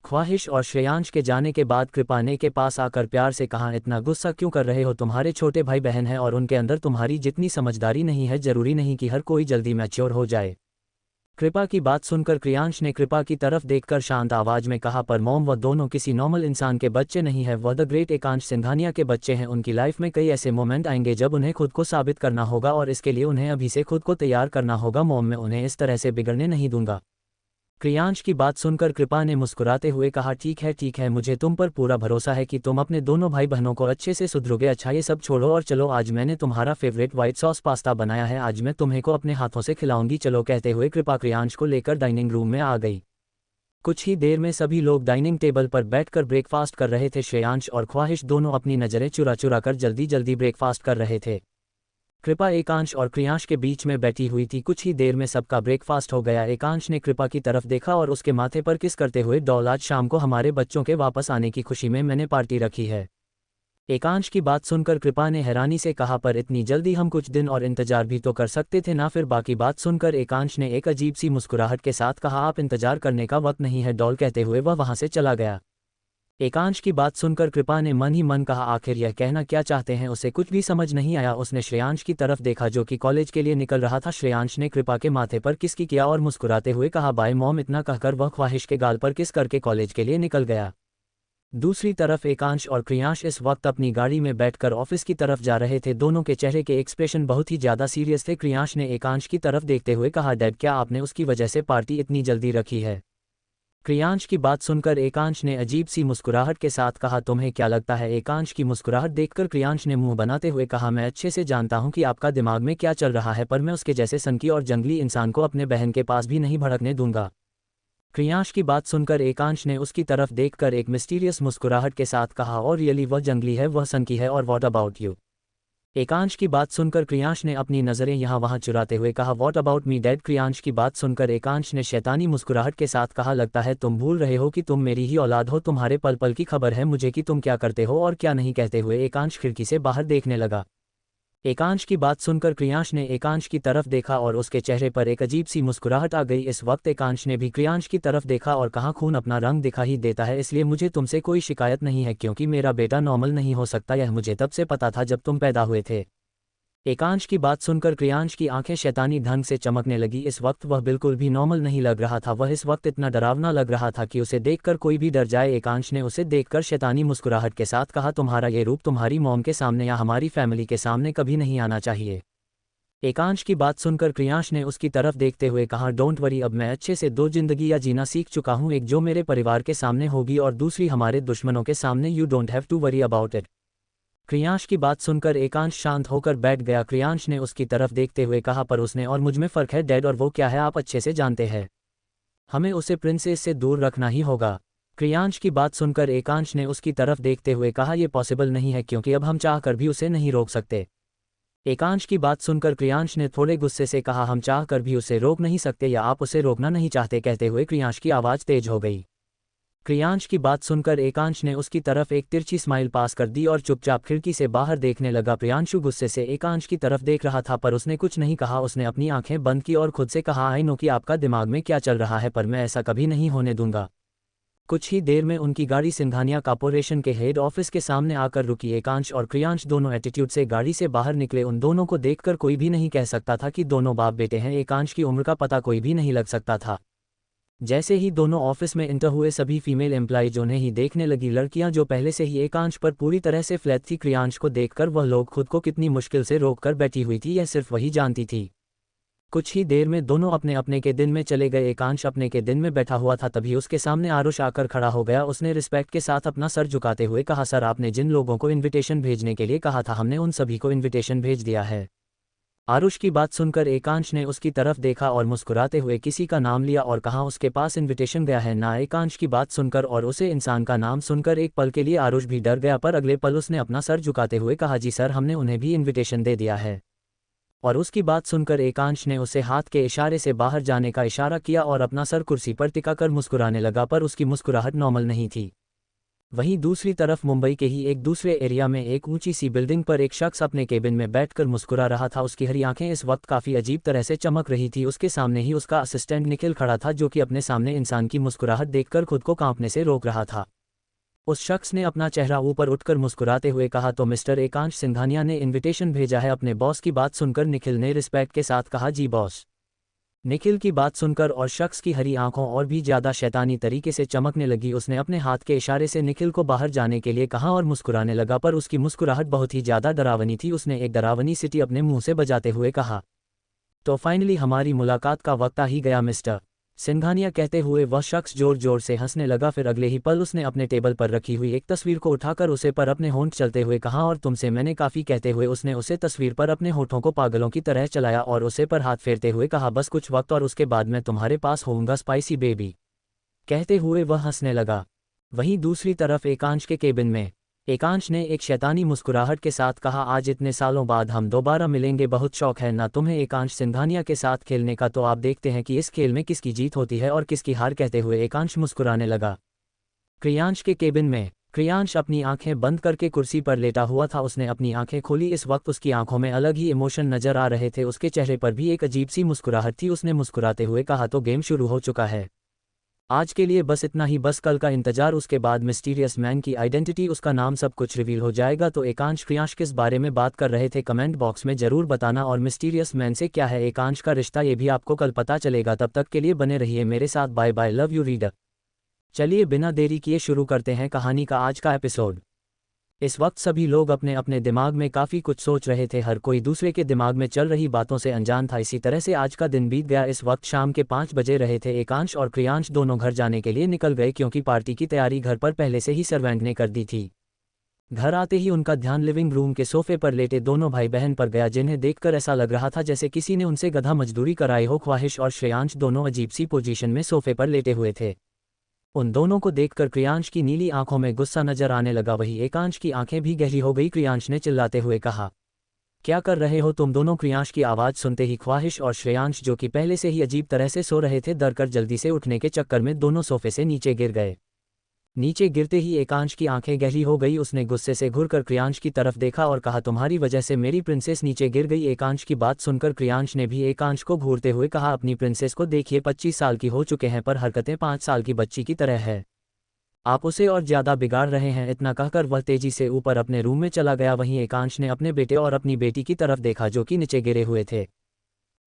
ख्वाहिश और श्रेयांश के जाने के बाद कृपा ने के पास आकर प्यार से कहा, इतना गुस्सा क्यों कर रहे हो? तुम्हारे छोटे भाई बहन हैं और उनके अंदर तुम्हारी जितनी समझदारी नहीं है। जरूरी नहीं कि हर कोई जल्दी मैच्योर हो जाए। कृपा की बात सुनकर क्रियांश ने कृपा की तरफ देखकर शांत आवाज में कहा, पर मॉम, वह दोनों किसी नॉर्मल इंसान के बच्चे नहीं है। वह द ग्रेट एकांश सिंघानिया के बच्चे हैं। उनकी लाइफ में कई ऐसे मोमेंट आएंगे जब उन्हें खुद को साबित करना होगा और इसके लिए उन्हें अभी से खुद को तैयार करना होगा। मॉम, मैं उन्हें इस तरह से बिगड़ने नहीं दूंगा। क्रियांश की बात सुनकर कृपा ने मुस्कुराते हुए कहा, ठीक है, मुझे तुम पर पूरा भरोसा है कि तुम अपने दोनों भाई बहनों को अच्छे से सुधरोगे। अच्छा, ये सब छोड़ो और चलो, आज मैंने तुम्हारा फेवरेट व्हाइट सॉस पास्ता बनाया है, आज मैं तुम्हें को अपने हाथों से खिलाऊंगी। चलो। कहते हुए कृपा क्रियांश को लेकर डाइनिंग रूम में आ गई। कुछ ही देर में सभी लोग डाइनिंग टेबल पर बैठकर ब्रेकफास्ट कर रहे थे। श्रेयांश और ख्वाहिश दोनों अपनी नज़रें चुरा चुरा कर जल्दी जल्दी ब्रेकफास्ट कर रहे थे। कृपा एकांश और क्रियांश के बीच में बैठी हुई थी। कुछ ही देर में सबका ब्रेकफास्ट हो गया। एकांश ने कृपा की तरफ देखा और उसके माथे पर किस करते हुए, डॉल, आज शाम को हमारे बच्चों के वापस आने की खुशी में मैंने पार्टी रखी है। एकांश की बात सुनकर कृपा ने हैरानी से कहा, पर इतनी जल्दी? हम कुछ दिन और इंतजार भी तो कर सकते थे ना। फिर बाकी बात सुनकर एकांश ने एक अजीब सी मुस्कुराहट के साथ कहा, आप इंतजार करने का वक्त नहीं है डॉल। कहते हुए वह वहां से चला गया। एकांश की बात सुनकर कृपा ने मन ही मन कहा, आखिर यह कहना क्या चाहते हैं? उसे कुछ भी समझ नहीं आया। उसने श्रेयांश की तरफ देखा जो कि कॉलेज के लिए निकल रहा था। श्रेयांश ने कृपा के माथे पर किस की किया और मुस्कुराते हुए कहा, बाय मॉम। इतना कहकर वह ख्वाहिश के गाल पर किस करके कॉलेज के लिए निकल गया। दूसरी तरफ एकांश और क्रियांश इस वक्त अपनी गाड़ी में बैठकर ऑफिस की तरफ जा रहे थे। दोनों के चेहरे के एक्सप्रेशन बहुत ही ज़्यादा सीरियस थे। क्रियांश ने एकांश की तरफ देखते हुए कहा, डैड, क्या आपने उसकी वजह से पार्टी इतनी जल्दी रखी है? क्रियांश की बात सुनकर एकांश ने अजीब सी मुस्कुराहट के साथ कहा, तुम्हें क्या लगता है? एकांश की मुस्कुराहट देखकर क्रियांश ने मुंह बनाते हुए कहा, मैं अच्छे से जानता हूं कि आपका दिमाग में क्या चल रहा है, पर मैं उसके जैसे सनकी और जंगली इंसान को अपने बहन के पास भी नहीं भड़कने दूंगा। क्रियांश की बात सुनकर एकांश ने उसकी तरफ देखकर एक मिस्टीरियस मुस्कुराहट के साथ कहा, और रियली वह जंगली है, वह सनकी है, और व्हाट अबाउट यू? एकांश की बात सुनकर क्रियांश ने अपनी नज़रें यहाँ वहाँ चुराते हुए कहा, what about me dad? Kriyansh की बात सुनकर एकांश ने शैतानी मुस्कुराहट के साथ कहा, लगता है तुम भूल रहे हो कि तुम मेरी ही औलाद हो। तुम्हारे पल पल की खबर है मुझे कि तुम क्या करते हो और क्या नहीं। कहते हुए एकांश खिड़की से बाहर देखने लगा। एकांश की बात सुनकर क्रियांश ने एकांश की तरफ देखा और उसके चेहरे पर एक अजीब सी मुस्कुराहट आ गई। इस वक्त एकांश ने भी क्रियांश की तरफ देखा और कहा, खून अपना रंग दिखा ही देता है, इसलिए मुझे तुमसे कोई शिकायत नहीं है क्योंकि मेरा बेटा नॉर्मल नहीं हो सकता। यह मुझे तब से पता था जब तुम पैदा हुए थे। एकांश की बात सुनकर क्रियांश की आंखें शैतानी ढंग से चमकने लगी। इस वक्त वह बिल्कुल भी नॉर्मल नहीं लग रहा था। वह इस वक्त इतना डरावना लग रहा था कि उसे देखकर कोई भी डर जाए। एकांश ने उसे देखकर शैतानी मुस्कुराहट के साथ कहा, तुम्हारा ये रूप तुम्हारी मॉम के सामने या हमारी फैमिली के सामने कभी नहीं आना चाहिए। एकांश की बात सुनकर क्रियांश ने उसकी तरफ देखते हुए कहा, डोंट वरी, अब मैं अच्छे से दो जिंदगियां जीना सीख चुका हूं, एक जो मेरे परिवार के सामने होगी और दूसरी हमारे दुश्मनों के सामने। You don't have to worry about it. Kriyansh की बात सुनकर एकांश शांत होकर बैठ गया। क्रियांश ने उसकी तरफ देखते हुए कहा, पर उसने और मुझ में फ़र्क है डैड, और वो क्या है आप अच्छे से जानते हैं। हमें उसे प्रिंसेस से दूर रखना ही होगा। क्रियांश की बात सुनकर एकांश ने उसकी तरफ देखते हुए कहा, यह पॉसिबल नहीं है क्योंकि अब हम चाह कर भी उसे नहीं रोक सकते। एकांश की बात सुनकर क्रियांश ने थोड़े गुस्से से कहा, हम चाह कर भी उसे रोक नहीं सकते या आप उसे रोकना नहीं चाहते? कहते हुए क्रियांश की आवाज़ तेज हो गई। क्रियांश की बात सुनकर एकांश ने उसकी तरफ एक तिरछी स्माइल पास कर दी और चुपचाप खिड़की से बाहर देखने लगा। प्रियांशु गुस्से से एकांश की तरफ देख रहा था पर उसने कुछ नहीं कहा। उसने अपनी आंखें बंद की और खुद से कहा, आई नो कि आपका दिमाग में क्या चल रहा है, पर मैं ऐसा कभी नहीं होने दूंगा। कुछ ही देर में उनकी गाड़ी सिंघानिया कॉर्पोरेशन के हेड ऑफिस के सामने आकर रुकी। एकांश और क्रियांश दोनों एटीट्यूड से गाड़ी से बाहर निकले। उन दोनों को देखकर कोई भी नहीं कह सकता था कि दोनों बाप बेटे हैं। एकांश की उम्र का पता कोई भी नहीं लग सकता था। जैसे ही दोनों ऑफिस में इंटर हुए, सभी फीमेल एम्प्लॉइज उन्हें ही देखने लगी। लड़कियां जो पहले से ही एकांश पर पूरी तरह से फ्लैट थी, क्रियांश को देखकर वह लोग खुद को कितनी मुश्किल से रोककर बैठी हुई थी, यह सिर्फ वही जानती थी। कुछ ही देर में दोनों अपने अपने के दिन में चले गए। एकांश अपने के दिन में बैठा हुआ था, तभी उसके सामने आरुष आकर खड़ा हो गया। उसने रिस्पेक्ट के साथ अपना सर झुकाते हुए कहा, सर, आपने जिन लोगों को इन्विटेशन भेजने के लिए कहा था, हमने उन सभी को इन्विटेशन भेज दिया है। आरुष की बात सुनकर एकांश ने उसकी तरफ देखा और मुस्कुराते हुए किसी का नाम लिया और कहा, उसके पास इन्विटेशन गया है ना। एकांश की बात सुनकर और उसे इंसान का नाम सुनकर एक पल के लिए आरुष भी डर गया, पर अगले पल उसने अपना सर झुकाते हुए कहा, जी सर, हमने उन्हें भी इन्विटेशन दे दिया है। और उसकी बात सुनकर एकांश ने उसे हाथ के इशारे से बाहर जाने का इशारा किया और अपना सर कुर्सी पर टिकाकर मुस्कुराने लगा, पर उसकी मुस्कुराहट नॉर्मल नहीं थी। वहीं दूसरी तरफ मुंबई के ही एक दूसरे एरिया में एक ऊंची सी बिल्डिंग पर एक शख्स अपने केबिन में बैठकर मुस्कुरा रहा था। उसकी हरी आंखें इस वक्त काफ़ी अजीब तरह से चमक रही थी। उसके सामने ही उसका असिस्टेंट निखिल खड़ा था, जो कि अपने सामने इंसान की मुस्कुराहट देखकर खुद को कांपने से रोक रहा था। उस शख्स ने अपना चेहरा ऊपर उठकर मुस्कुराते हुए कहा, तो मिस्टर एकांश सिंघानिया ने इन्विटेशन भेजा है। अपने बॉस की बात सुनकर निखिल ने रिस्पेक्ट के साथ कहा, जी बॉस। निखिल की बात सुनकर और शख्स की हरी आंखों और भी ज्यादा शैतानी तरीके से चमकने लगी। उसने अपने हाथ के इशारे से निखिल को बाहर जाने के लिए कहा और मुस्कुराने लगा, पर उसकी मुस्कुराहट बहुत ही ज्यादा डरावनी थी। उसने एक डरावनी सीटी अपने मुंह से बजाते हुए कहा, तो फाइनली हमारी मुलाकात का वक्त आ ही गया मिस्टर सिंघानिया। कहते हुए वह शख्स जोर जोर से हंसने लगा। फिर अगले ही पल उसने अपने टेबल पर रखी हुई एक तस्वीर को उठाकर उसे पर अपने होंठ चलते हुए कहा, और तुमसे मैंने काफ़ी कहते हुए उसने उसे तस्वीर पर अपने होठों को पागलों की तरह चलाया और उसे पर हाथ फेरते हुए कहा, बस कुछ वक्त और उसके बाद मैं तुम्हारे पास होऊंगा स्पाइसी बेबी। कहते हुए वह हंसने लगा। वहीं दूसरी तरफ एकांश के केबिन में एकांश ने एक शैतानी मुस्कुराहट के साथ कहा, आज इतने सालों बाद हम दोबारा मिलेंगे, बहुत शौक है ना तुम्हें एकांश सिंघानिया के साथ खेलने का, तो आप देखते हैं कि इस खेल में किसकी जीत होती है और किसकी हार। कहते हुए एकांश मुस्कुराने लगा। क्रियांश के केबिन में क्रियांश अपनी आंखें बंद करके कुर्सी पर लेटा हुआ था। उसने अपनी आंखें खोली। इस वक्त उसकी आंखों में अलग ही इमोशन नजर आ रहे थे। उसके चेहरे पर भी एक अजीब सी मुस्कुराहट थी। उसने मुस्कुराते हुए कहा, तो गेम शुरू हो चुका है। आज के लिए बस इतना ही, बस कल का इंतजार। उसके बाद मिस्टीरियस मैन की आइडेंटिटी, उसका नाम, सब कुछ रिवील हो जाएगा। तो एकांश क्रियांश किस बारे में बात कर रहे थे, कमेंट बॉक्स में जरूर बताना। और मिस्टीरियस मैन से क्या है एकांश का रिश्ता, ये भी आपको कल पता चलेगा। तब तक के लिए बने रहिए मेरे साथ। Bye bye, love you reader. चलिए बिना देरी किए शुरू करते हैं कहानी का आज का एपिसोड। इस वक्त सभी लोग अपने अपने दिमाग में काफ़ी कुछ सोच रहे थे। हर कोई दूसरे के दिमाग में चल रही बातों से अनजान था। इसी तरह से आज का दिन बीत गया। इस वक्त शाम के 5 बजे रहे थे। एकांश और क्रियांश दोनों घर जाने के लिए निकल गए, क्योंकि पार्टी की तैयारी घर पर पहले से ही सर्वेंट ने कर दी थी। घर आते ही उनका ध्यान लिविंग रूम के सोफे पर लेटे दोनों भाई बहन पर गया, जिन्हें देखकर ऐसा लग रहा था जैसे किसी ने उनसे गधा मजदूरी कराई हो। ख्वाहिश और श्रेयांश दोनों अजीब सी पोजीशन में सोफे पर लेटे हुए थे। उन दोनों को देखकर क्रियांश की नीली आंखों में गुस्सा नजर आने लगा। वही एकांश की आंखें भी गहरी हो गई। क्रियांश ने चिल्लाते हुए कहा, क्या कर रहे हो तुम दोनों। क्रियांश की आवाज़ सुनते ही ख्वाहिश और श्रेयांश, जो कि पहले से ही अजीब तरह से सो रहे थे, डर कर जल्दी से उठने के चक्कर में दोनों सोफे से नीचे गिर गए। नीचे गिरते ही एकांश की आंखें गहरी हो गई। उसने गुस्से से घुरकर क्रियांश की तरफ देखा और कहा, तुम्हारी वजह से मेरी प्रिंसेस नीचे गिर गई। एकांश की बात सुनकर क्रियांश ने भी एकांश को घूरते हुए कहा, अपनी प्रिंसेस को देखिए, 25 साल की हो चुके हैं पर हरकतें 5 साल की बच्ची की तरह है। आप उसे और ज्यादा बिगाड़ रहे हैं। इतना कहकर वह तेजी से ऊपर अपने रूम में चला गया। वहीं एकांश ने अपने बेटे और अपनी बेटी की तरफ देखा, जो कि नीचे गिरे हुए थे।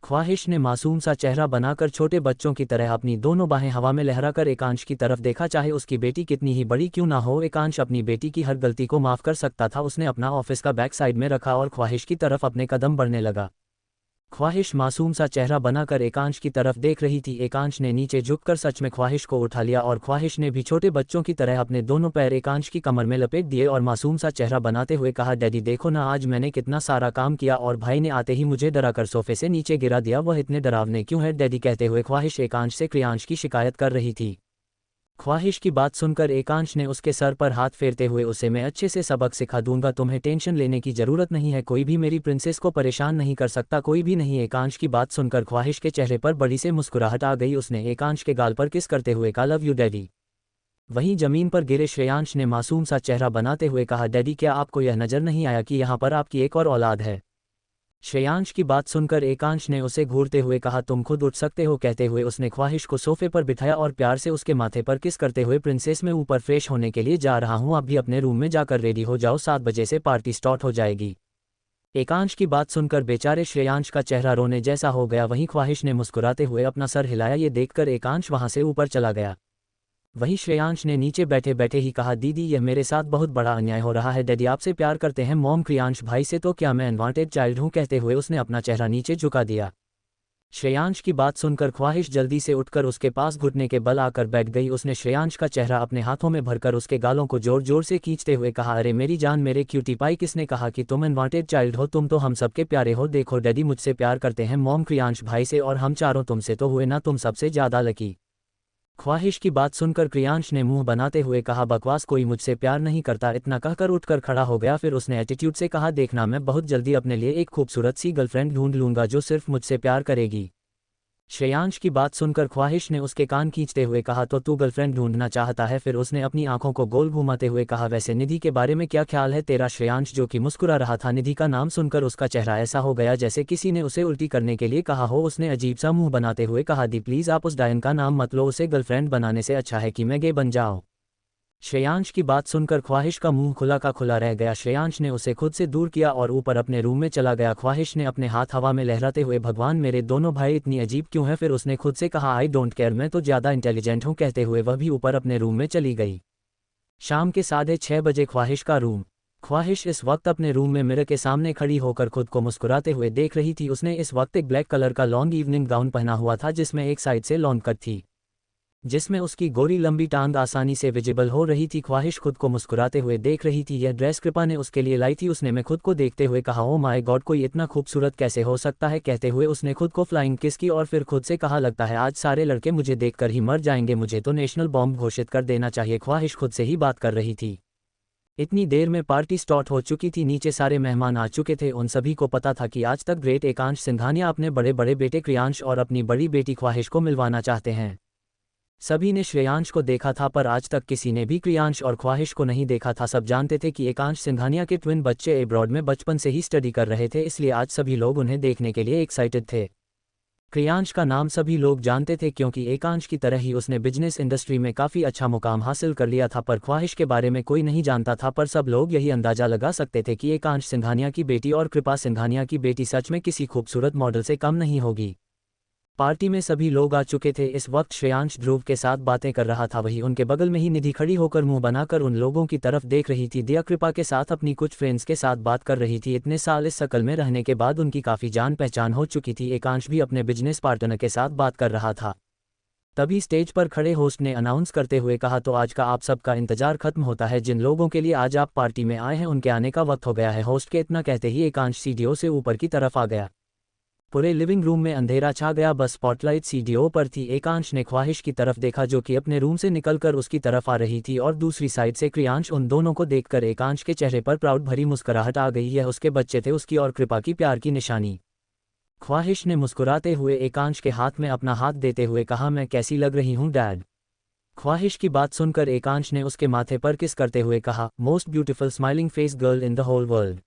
ख्वाहिश ने मासूम सा चेहरा बनाकर छोटे बच्चों की तरह अपनी दोनों बाहें हवा में लहराकर एकांश की तरफ देखा। चाहे उसकी बेटी कितनी ही बड़ी क्यों ना हो, एकांश अपनी बेटी की हर गलती को माफ कर सकता था। उसने अपना ऑफिस का बैक साइड में रखा और ख्वाहिश की तरफ अपने कदम बढ़ने लगा। ख्वाहिश मासूम सा चेहरा बनाकर एकांश की तरफ देख रही थी। एकांश ने नीचे झुककर सच में ख्वाहिश को उठा लिया और ख्वाहिश ने भी छोटे बच्चों की तरह अपने दोनों पैर एकांश की कमर में लपेट दिए और मासूम सा चेहरा बनाते हुए कहा, डैडी देखो ना, आज मैंने कितना सारा काम किया और भाई ने आते ही मुझे डराकर सोफे से नीचे गिरा दिया। वह इतने डरावने क्यों है डैडी। कहते हुए ख्वाहिश एकांश से क्रियांश की शिकायत कर रही थी। ख्वाहिश की बात सुनकर एकांश ने उसके सर पर हाथ फेरते हुए उसे, मैं अच्छे से सबक सिखा दूंगा, तुम्हें टेंशन लेने की जरूरत नहीं है, कोई भी मेरी प्रिंसेस को परेशान नहीं कर सकता, कोई भी नहीं। एकांश की बात सुनकर ख्वाहिश के चेहरे पर बड़ी से मुस्कुराहट आ गई। उसने एकांश के गाल पर किस करते हुए कहा, लव यू डैडी। वहीं जमीन पर गिरे श्रेयांश ने मासूम सा चेहरा बनाते हुए कहा, डैडी क्या आपको यह नजर नहीं आया कि यहाँ पर आपकी एक और औलाद है। श्रेयांश की बात सुनकर एकांश ने उसे घूरते हुए कहा, तुम खुद उठ सकते हो। कहते हुए उसने ख्वाहिश को सोफे पर बिठाया और प्यार से उसके माथे पर किस करते हुए, प्रिंसेस मैं ऊपर फ्रेश होने के लिए जा रहा हूँ, आप भी अपने रूम में जाकर रेडी हो जाओ, 7 बजे से पार्टी स्टार्ट हो जाएगी। एकांश की बात सुनकर बेचारे श्रेयांश का चेहरा रोने जैसा हो गया। वहीं ख्वाहिश ने मुस्कुराते हुए अपना सर हिलाया। ये देखकर एकांश वहां से ऊपर चला गया। वहीं श्रेयांश ने नीचे बैठे बैठे ही कहा, दीदी यह मेरे साथ बहुत बड़ा अन्याय हो रहा है। डैडी आपसे प्यार करते हैं। मॉम क्रियांश भाई से तो क्या मैं अनवांटेड चाइल्ड हूँ। कहते हुए उसने अपना चेहरा नीचे झुका दिया। श्रेयांश की बात सुनकर ख्वाहिश जल्दी से उठकर उसके पास घुटने के बल आकर बैठ गई। उसने श्रेयांश का चेहरा अपने हाथों में भरकर उसके गालों को जोर जोर से खींचते हुए कहा, अरे मेरी जान, मेरे क्यूटी पाई, किसने कहा कि तुम अनवांटेड चाइल्ड हो? तुम तो हम सबके प्यारे हो। देखो डैडी मुझसे प्यार करते हैं मॉम क्रियांश भाई से, और हम चारों तुमसे तो हुए ना, तुम सबसे ज्यादा लकी। ख्वाहिश की बात सुनकर क्रियांश ने मुंह बनाते हुए कहा, बकवास, कोई मुझसे प्यार नहीं करता। इतना कहकर उठकर खड़ा हो गया। फिर उसने एटीट्यूड से कहा, देखना मैं बहुत जल्दी अपने लिए एक खूबसूरत सी गर्लफ्रेंड ढूंढ लूंगा जो सिर्फ मुझसे प्यार करेगी। श्रेयांश की बात सुनकर ख्वाहिश ने उसके कान खींचते हुए कहा, तो तू गर्लफ्रेंड ढूंढना चाहता है? फिर उसने अपनी आंखों को गोल घुमाते हुए कहा, वैसे निधि के बारे में क्या ख्याल है तेरा? श्रेयांश जो कि मुस्कुरा रहा था, निधि का नाम सुनकर उसका चेहरा ऐसा हो गया जैसे किसी ने उसे उल्टी करने के लिए कहा हो। उसने अजीब सा मुंह बनाते हुए कहा, दी प्लीज आप उस डायन का नाम मत लो, उसे गर्लफ्रेंड बनाने से अच्छा है कि मैं गे बन जाऊं। श्रेयांश की बात सुनकर ख्वाहिश का मुंह खुला का खुला रह गया। श्रेयांश ने उसे खुद से दूर किया और ऊपर अपने रूम में चला गया। ख्वाहिश ने अपने हाथ हवा में लहराते हुए, भगवान मेरे दोनों भाई इतनी अजीब क्यों है? फिर उसने खुद से कहा, आई डोंट केयर, मैं तो ज़्यादा इंटेलिजेंट हूँ। कहते हुए वह भी ऊपर अपने रूम में चली गई। शाम के 6:30 बजे ख्वाहिश का रूम। ख्वाहिश इस वक्त अपने रूम में मिरर के सामने खड़ी होकर खुद को मुस्कुराते हुए देख रही थी। उसने इस वक्त एक ब्लैक कलर का लॉन्ग इवनिंग गाउन पहना हुआ था जिसमें एक साइड से लॉन्ग कट थी, जिसमें उसकी गोरी लंबी टांग आसानी से विजिबल हो रही थी। ख्वाहिश खुद को मुस्कुराते हुए देख रही थी। यह ड्रेस कृपा ने उसके लिए लाई थी। उसने मैं खुद को देखते हुए कहा, ओ माय गॉड, कोई इतना खूबसूरत कैसे हो सकता है? कहते हुए उसने खुद को फ्लाइंग किस की और फिर खुद से कहा, लगता है आज सारे लड़के मुझे देखकर ही मर जाएंगे, मुझे तो नेशनल बॉम्ब घोषित कर देना चाहिए। ख्वाहिश खुद से ही बात कर रही थी। इतनी देर में पार्टी स्टार्ट हो चुकी थी। नीचे सारे मेहमान आ चुके थे। उन सभी को पता था कि आज तक ग्रेट एकांश सिंघानिया अपने बड़े बड़े बेटे क्रियांश और अपनी बड़ी बेटी ख्वाहिश को मिलवाना चाहते हैं। सभी ने श्रेयांश को देखा था पर आज तक किसी ने भी क्रियांश और ख्वाहिश को नहीं देखा था। सब जानते थे कि एकांश सिंघानिया के ट्विन बच्चे एब्रॉड में बचपन से ही स्टडी कर रहे थे, इसलिए आज सभी लोग उन्हें देखने के लिए एक्साइटेड थे। क्रियांश का नाम सभी लोग जानते थे क्योंकि एकांश की तरह ही उसने बिजनेस इंडस्ट्री में काफ़ी अच्छा मुकाम हासिल कर लिया था, पर ख्वाहिश के बारे में कोई नहीं जानता था। पर सब लोग यही अंदाजा लगा सकते थे कि एकांश सिंघानिया की बेटी और कृपा सिंघानिया की बेटी सच में किसी खूबसूरत मॉडल से कम नहीं होगी। पार्टी में सभी लोग आ चुके थे। इस वक्त श्रेयांश ध्रुव के साथ बातें कर रहा था। वहीं उनके बगल में ही निधि खड़ी होकर मुंह बनाकर उन लोगों की तरफ देख रही थी। दिया कृपा के साथ अपनी कुछ फ्रेंड्स के साथ बात कर रही थी। इतने साल इस शक्ल में रहने के बाद उनकी काफ़ी जान पहचान हो चुकी थी। एकांश भी अपने बिजनेस पार्टनर के साथ बात कर रहा था। तभी स्टेज पर खड़े होस्ट ने अनाउंस करते हुए कहा, तो आज का आप सबका इंतजार खत्म होता है। जिन लोगों के लिए आज आप पार्टी में आए हैं उनके आने का वक्त हो गया है। होस्ट के इतना कहते ही एकांश सीढ़ियों से ऊपर की तरफ आ गया। पूरे लिविंग रूम में अंधेरा छा गया, बस स्पॉटलाइट सीढ़ियों पर थी। एकांश ने ख्वाहिश की तरफ देखा जो कि अपने रूम से निकलकर उसकी तरफ आ रही थी और दूसरी साइड से क्रियांश। उन दोनों को देखकर एकांश के चेहरे पर प्राउड भरी मुस्कुराहट आ गई। यह उसके बच्चे थे, उसकी और कृपा की प्यार की निशानी। ख्वाहिश ने मुस्कुराते हुए एकांश के हाथ में अपना हाथ देते हुए कहा, मैं कैसी लग रही हूँ डैड? ख्वाहिश की बात सुनकर एकांश ने उसके माथे पर किस करते हुए कहा, most beautiful smiling face girl in the whole world.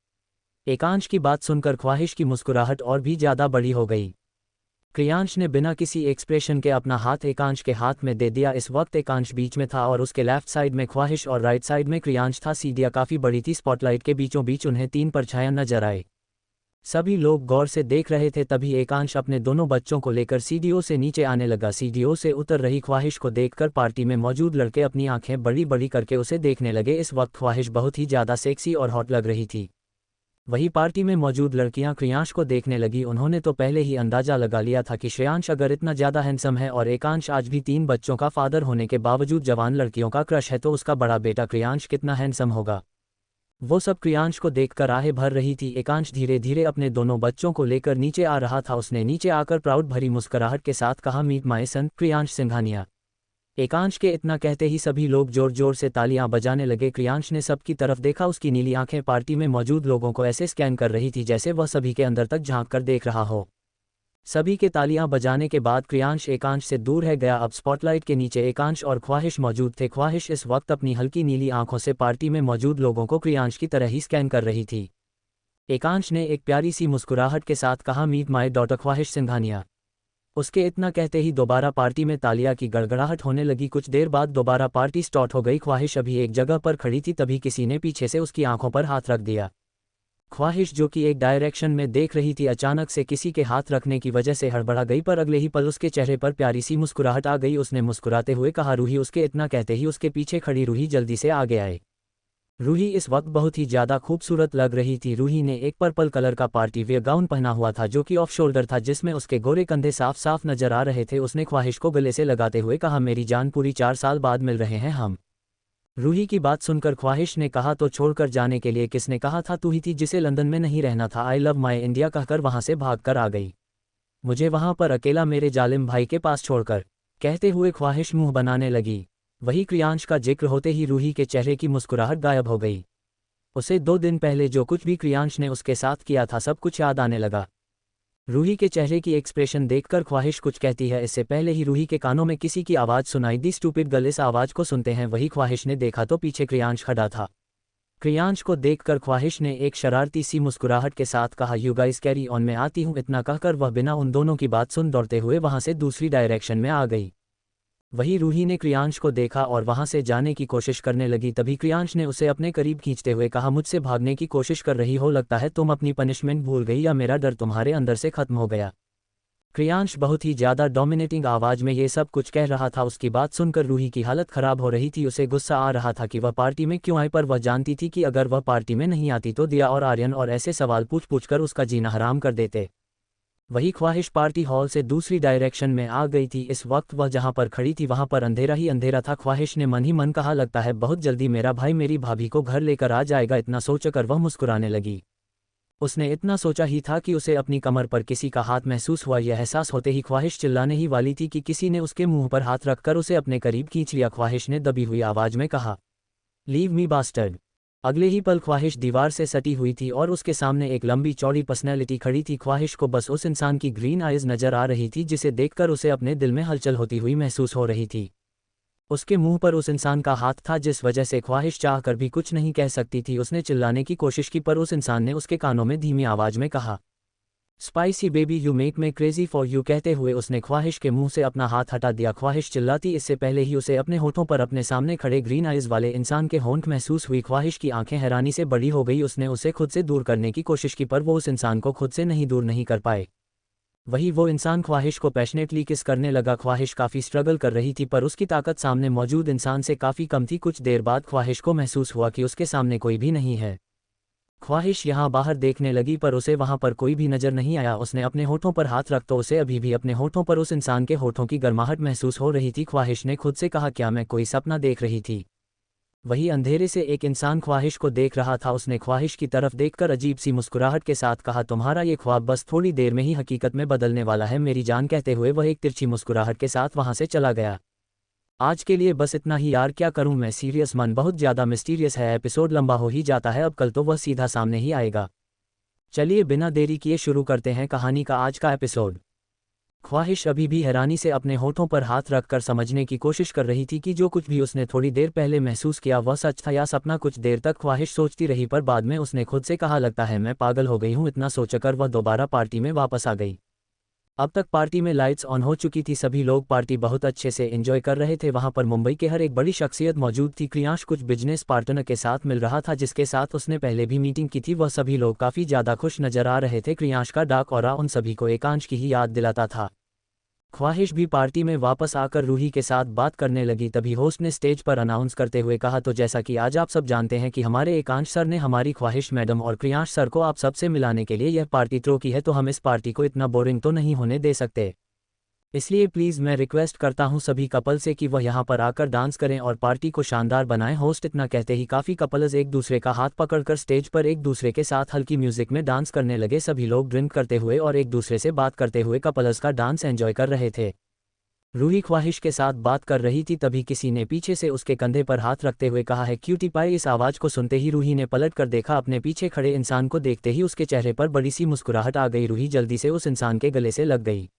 Ekansh की बात सुनकर ख्वाहिश की मुस्कुराहट और भी ज़्यादा बड़ी हो गई। क्रियांश ने बिना किसी एक्सप्रेशन के अपना हाथ एकांश के हाथ में दे दिया। इस वक्त एकांश बीच में था और उसके लेफ्ट साइड में ख्वाहिश और राइट साइड में क्रियांश था। सीढ़ियाँ काफ़ी बड़ी थी, स्पॉटलाइट के बीचों बीच उन्हें 3 परछायां नजर आए। सभी लोग गौर से देख रहे थे। तभी एकांश अपने दोनों बच्चों को लेकर सीढ़ियों से नीचे आने लगा। सीढ़ियों से उतर रही ख्वाहिश को देखकर पार्टी में मौजूद लड़के अपनी आंखें बड़ी बड़ी करके उसे देखने लगे। इस वक्त ख्वाहिश बहुत ही ज़्यादा सेक्सी और हॉट लग रही थी। वही पार्टी में मौजूद लड़कियां क्रियांश को देखने लगी। उन्होंने तो पहले ही अंदाजा लगा लिया था कि श्रेयांश अगर इतना ज़्यादा हैंडसम है और एकांश आज भी 3 बच्चों का फादर होने के बावजूद जवान लड़कियों का क्रश है, तो उसका बड़ा बेटा क्रियांश कितना हैंडसम होगा। वो सब क्रियांश को देखकर आहें भर रही थी। एकांश धीरे धीरे अपने दोनों बच्चों को लेकर नीचे आ रहा था। उसने नीचे आकर प्राउड भरी मुस्कुराहट के साथ कहा, meet my son Kriyansh Singhania. Ekansh के इतना कहते ही सभी लोग जोर जोर से तालियां बजाने लगे। क्रियांश ने सबकी तरफ देखा। उसकी नीली आंखें पार्टी में मौजूद लोगों को ऐसे स्कैन कर रही थी जैसे वह सभी के अंदर तक झांक कर देख रहा हो। सभी के तालियां बजाने के बाद क्रियांश एकांश से दूर है गया। अब स्पॉटलाइट के नीचे एकांश और ख्वाहिश मौजूद थे। ख्वाहिश इस वक्त अपनी हल्की नीली आंखों से पार्टी में मौजूद लोगों को क्रियांश की तरह ही स्कैन कर रही थी। एकांश ने एक प्यारी सी मुस्कुराहट के साथ कहा, मीट माई डॉटर ख्वाहिश सिंघानिया। उसके इतना कहते ही दोबारा पार्टी में तालियां की गड़गड़ाहट होने लगी। कुछ देर बाद दोबारा पार्टी स्टार्ट हो गई। ख्वाहिश अभी एक जगह पर खड़ी थी, तभी किसी ने पीछे से उसकी आंखों पर हाथ रख दिया। ख्वाहिश जो कि एक डायरेक्शन में देख रही थी, अचानक से किसी के हाथ रखने की वजह से हड़बड़ा गई, पर अगले ही पल उसके चेहरे पर प्यारी सी मुस्कुराहट आ गई। उसने मुस्कुराते हुए कहा, रूही। उसके इतना कहते ही उसके पीछे खड़ी रूही जल्दी से आगे आए। रूही इस वक्त बहुत ही ज़्यादा खूबसूरत लग रही थी। रूही ने एक पर्पल कलर का पार्टी वेयर गाउन पहना हुआ था जो कि ऑफ शोल्डर था, जिसमें उसके गोरे कंधे साफ साफ नजर आ रहे थे। उसने ख्वाहिश को गले से लगाते हुए कहा, मेरी जान, पूरी 4 साल बाद मिल रहे हैं हम। रूही की बात सुनकर ख्वाहिश ने कहा, तो छोड़कर जाने के लिए किसने कहा था? तू ही थी जिसे लंदन में नहीं रहना था। आई लव माई इंडिया कहकर वहां से भागकर आ गई, मुझे वहां पर अकेला मेरे जालिम भाई के पास छोड़कर, कहते हुए ख्वाहिश मुंह बनाने लगी। वही क्रियांश का जिक्र होते ही रूही के चेहरे की मुस्कुराहट गायब हो गई। उसे 2 दिन पहले जो कुछ भी क्रियांश ने उसके साथ किया था सब कुछ याद आने लगा। रूही के चेहरे की एक्सप्रेशन देखकर ख्वाहिश कुछ कहती है, इससे पहले ही रूही के कानों में किसी की आवाज़ सुनाई दी, स्टूपिड गर्ल। इस आवाज़ को सुनते हैं वही ख्वाहिश ने देखा तो पीछे क्रियांश खड़ा था। क्रियांश को देखकर ख्वाहिश ने एक शरारती सी मुस्कुराहट के साथ कहा, यू गाइस कैरी ऑन, मैं आती हूँ। इतना कहकर वह बिना उन दोनों की बात सुन दौड़ते हुए वहां से दूसरी डायरेक्शन में आ गई। वही रूही ने क्रियांश को देखा और वहां से जाने की कोशिश करने लगी। तभी क्रियांश ने उसे अपने करीब खींचते हुए कहा, मुझसे भागने की कोशिश कर रही हो? लगता है तुम अपनी पनिशमेंट भूल गई या मेरा डर तुम्हारे अंदर से खत्म हो गया। क्रियांश बहुत ही ज़्यादा डोमिनेटिंग आवाज़ में ये सब कुछ कह रहा था। उसकी बात सुनकर रूही की हालत ख़राब हो रही थी। उसे गुस्सा आ रहा था कि वह पार्टी में क्यों आई, पर वह जानती थी कि अगर वह पार्टी में नहीं आती तो दिया और आर्यन और ऐसे सवाल पूछ पूछ कर उसका जीना हराम कर देते। वही ख्वाहिश पार्टी हॉल से दूसरी डायरेक्शन में आ गई थी। इस वक्त वह जहां पर खड़ी थी वहां पर अंधेरा ही अंधेरा था। ख्वाहिश ने मन ही मन कहा, लगता है बहुत जल्दी मेरा भाई मेरी भाभी को घर लेकर आ जाएगा। इतना सोचकर वह मुस्कुराने लगी। उसने इतना सोचा ही था कि उसे अपनी कमर पर किसी का हाथ महसूस हुआ। यह एहसास होते ही ख्वाहिश चिल्लाने ही वाली थी कि किसी ने उसके मुंह पर हाथ रखकर उसे अपने करीब खींच लिया। ख्वाहिश ने दबी हुई आवाज में कहा, लीव मी बास्टर्ड। अगले ही पल ख्वाहिश दीवार से सटी हुई थी और उसके सामने एक लंबी चौड़ी पर्सनैलिटी खड़ी थी। ख्वाहिश को बस उस इंसान की ग्रीन आइज नजर आ रही थी जिसे देखकर उसे अपने दिल में हलचल होती हुई महसूस हो रही थी। उसके मुंह पर उस इंसान का हाथ था जिस वजह से ख्वाहिश चाहकर भी कुछ नहीं कह सकती थी। उसने चिल्लाने की कोशिश की पर उस इंसान ने उसके कानों में धीमी आवाज में कहा, spicy baby you make me crazy for you. कहते हुए उसने ख्वाहिश के मुंह से अपना हाथ हटा दिया। ख्वाहिश चिल्लाती इससे पहले ही उसे अपने होठों पर अपने सामने खड़े ग्रीन आइज वाले इंसान के होंठ महसूस हुई। ख्वाहिश की आंखें हैरानी से बड़ी हो गई। उसने उसे खुद से दूर करने की कोशिश की पर वो उस इंसान को खुद से नहीं दूर नहीं कर पाए। वही वो इंसान ख्वाहिश को पैशनेटली किस करने लगा। ख्वाहिश काफ़ी स्ट्रगल कर रही थी पर उसकी ताकत सामने मौजूद इंसान से काफ़ी कम थी। कुछ देर बाद ख्वाहिश को महसूस हुआ कि उसके सामने कोई भी नहीं है। ख्वाहिश यहाँ बाहर देखने लगी पर उसे वहाँ पर कोई भी नजर नहीं आया। उसने अपने होठों पर हाथ रख तो उसे अभी भी अपने होठों पर उस इंसान के होठों की गर्माहट महसूस हो रही थी। ख्वाहिश ने खुद से कहा, क्या मैं कोई सपना देख रही थी? वही अंधेरे से एक इंसान ख्वाहिश को देख रहा था। उसने ख्वाहिश की तरफ देखकर अजीब सी मुस्कुराहट के साथ कहा, तुम्हारा ये ख्वाब बस थोड़ी देर में ही हकीकत में बदलने वाला है मेरी जान। कहते हुए वह एक तिरछी मुस्कुराहट के साथ वहां से चला गया। आज के लिए बस इतना ही यार, क्या करूं मैं सीरियस, मन बहुत ज़्यादा मिस्टीरियस है। एपिसोड लंबा हो ही जाता है, अब कल तो वह सीधा सामने ही आएगा। चलिए बिना देरी किए शुरू करते हैं कहानी का आज का एपिसोड। ख्वाहिश अभी भी हैरानी से अपने होठों पर हाथ रखकर समझने की कोशिश कर रही थी कि जो कुछ भी उसने थोड़ी देर पहले महसूस किया वह सच था या सपना। कुछ देर तक ख्वाहिश सोचती रही पर बाद में उसने खुद से कहा, लगता है मैं पागल हो गई हूँ। इतना सोचकर वह दोबारा पार्टी में वापस आ गई। अब तक पार्टी में लाइट्स ऑन हो चुकी थी। सभी लोग पार्टी बहुत अच्छे से एंजॉय कर रहे थे। वहां पर मुंबई के हर एक बड़ी शख्सियत मौजूद थी। क्रियांश कुछ बिजनेस पार्टनर के साथ मिल रहा था जिसके साथ उसने पहले भी मीटिंग की थी। वह सभी लोग काफ़ी ज़्यादा खुश नजर आ रहे थे। क्रियांश का डाक ऑरा उन सभी को एकांश की ही याद दिलाता था। ख्वाहिश भी पार्टी में वापस आकर रूही के साथ बात करने लगी। तभी होस्ट ने स्टेज पर अनाउंस करते हुए कहा, तो जैसा कि आज आप सब जानते हैं कि हमारे एकांश सर ने हमारी ख्वाहिश मैडम और क्रियांश सर को आप सबसे मिलाने के लिए यह पार्टी थ्रो की है, तो हम इस पार्टी को इतना बोरिंग तो नहीं होने दे सकते। इसलिए प्लीज़ मैं रिक्वेस्ट करता हूं सभी कपल से कि वह यहां पर आकर डांस करें और पार्टी को शानदार बनाएं। होस्ट इतना कहते ही काफ़ी कपल्स एक दूसरे का हाथ पकड़कर स्टेज पर एक दूसरे के साथ हल्की म्यूजिक में डांस करने लगे। सभी लोग ड्रिंक करते हुए और एक दूसरे से बात करते हुए कपल्स का डांस एंजॉय कर रहे थे। रूही ख्वाहिश के साथ बात कर रही थी, तभी किसी ने पीछे से उसके कंधे पर हाथ रखते हुए कहा है क्यूटी पाई। इस आवाज़ को सुनते ही रूही ने पलट कर देखा। अपने पीछे खड़े इंसान को देखते ही उसके चेहरे पर बड़ी सी मुस्कुराहट आ गई। रूही जल्दी से उस इंसान के गले से लग गई।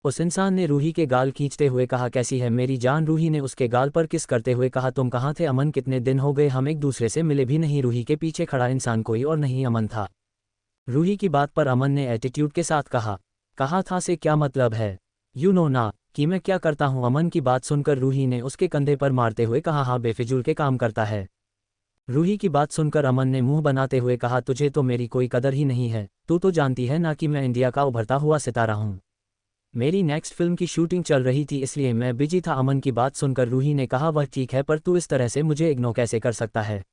उस इंसान ने रूही के गाल खींचते हुए कहा कैसी है मेरी जान। रूही ने उसके गाल पर किस करते हुए कहा तुम कहाँ थे अमन, कितने दिन हो गए हम एक दूसरे से मिले भी नहीं। रूही के पीछे खड़ा इंसान कोई और नहीं अमन था। रूही की बात पर अमन ने एटीट्यूड के साथ कहा था से क्या मतलब है, यू नो ना कि मैं क्या करता हूँ। अमन की बात सुनकर रूही ने उसके कंधे पर मारते हुए कहा हाँ बेफिजूल के काम करता है। रूही की बात सुनकर अमन ने मुंह बनाते हुए कहा तुझे तो मेरी कोई कदर ही नहीं है, तू तो जानती है ना कि मैं इंडिया का उभरता हुआ सितारा हूँ। मेरी नेक्स्ट फिल्म की शूटिंग चल रही थी इसलिए मैं बिजी था। अमन की बात सुनकर रूही ने कहा वह ठीक है, पर तू इस तरह से मुझे इग्नोर कैसे कर सकता है।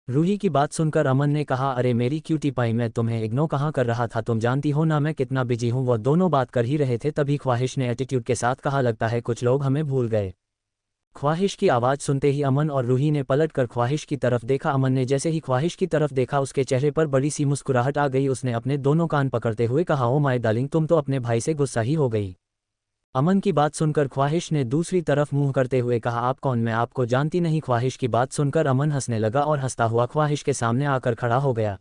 रूही की बात सुनकर अमन ने कहा अरे मेरी क्यूटी पाई, मैं तुम्हें इग्नोर कहाँ कर रहा था, तुम जानती हो ना मैं कितना बिजी हूँ। वह दोनों बात कर ही रहे थे तभी ख्वाहिश ने एटीट्यूड के साथ कहा लगता है कुछ लोग हमें भूल गए। ख्वाहिश की आवाज़ सुनते ही अमन और रूही ने पलट कर ख्वाहिश की तरफ देखा। अमन ने जैसे ही ख्वाहिश की तरफ देखा उसके चेहरे पर बड़ी सी मुस्कुराहट आ गई। उसने अपने दोनों कान पकड़ते हुए कहा ओ माय डार्लिंग, तुम तो अपने भाई से गुस्सा ही हो गई। अमन की बात सुनकर ख्वाहिश ने दूसरी तरफ मुंह करते हुए कहा आप कौन, मैं आपको जानती नहीं। ख्वाहिश की बात सुनकर अमन हंसने लगा और हंसता हुआ ख्वाहिश के सामने आकर खड़ा हो गया।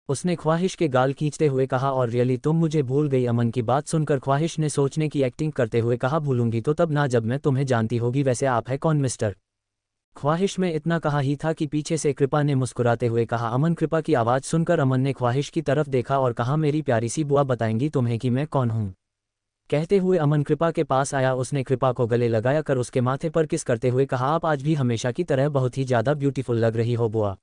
उसने ख्वाहिश के गाल खींचते हुए कहा और रियली तुम मुझे भूल गई। अमन की बात सुनकर ख्वाहिश ने सोचने की एक्टिंग करते हुए कहा भूलूंगी तो तब ना जब मैं तुम्हें जानती होगी। वैसे आप है कौन मिस्टर। ख्वाहिश में इतना कहा ही था कि पीछे से कृपा ने मुस्कुराते हुए कहा अमन। कृपा की आवाज़ सुनकर अमन ने ख्वाहिश की तरफ देखा और कहा मेरी प्यारी सी बुआ बताएंगी तुम्हें कि मैं कौन हूँ। कहते हुए अमन कृपा के पास आया। उसने कृपा को गले लगाया कर उसके माथे पर किस करते हुए कहा आप आज भी हमेशा की तरह बहुत ही ज़्यादा ब्यूटीफुल लग रही हो बुआ।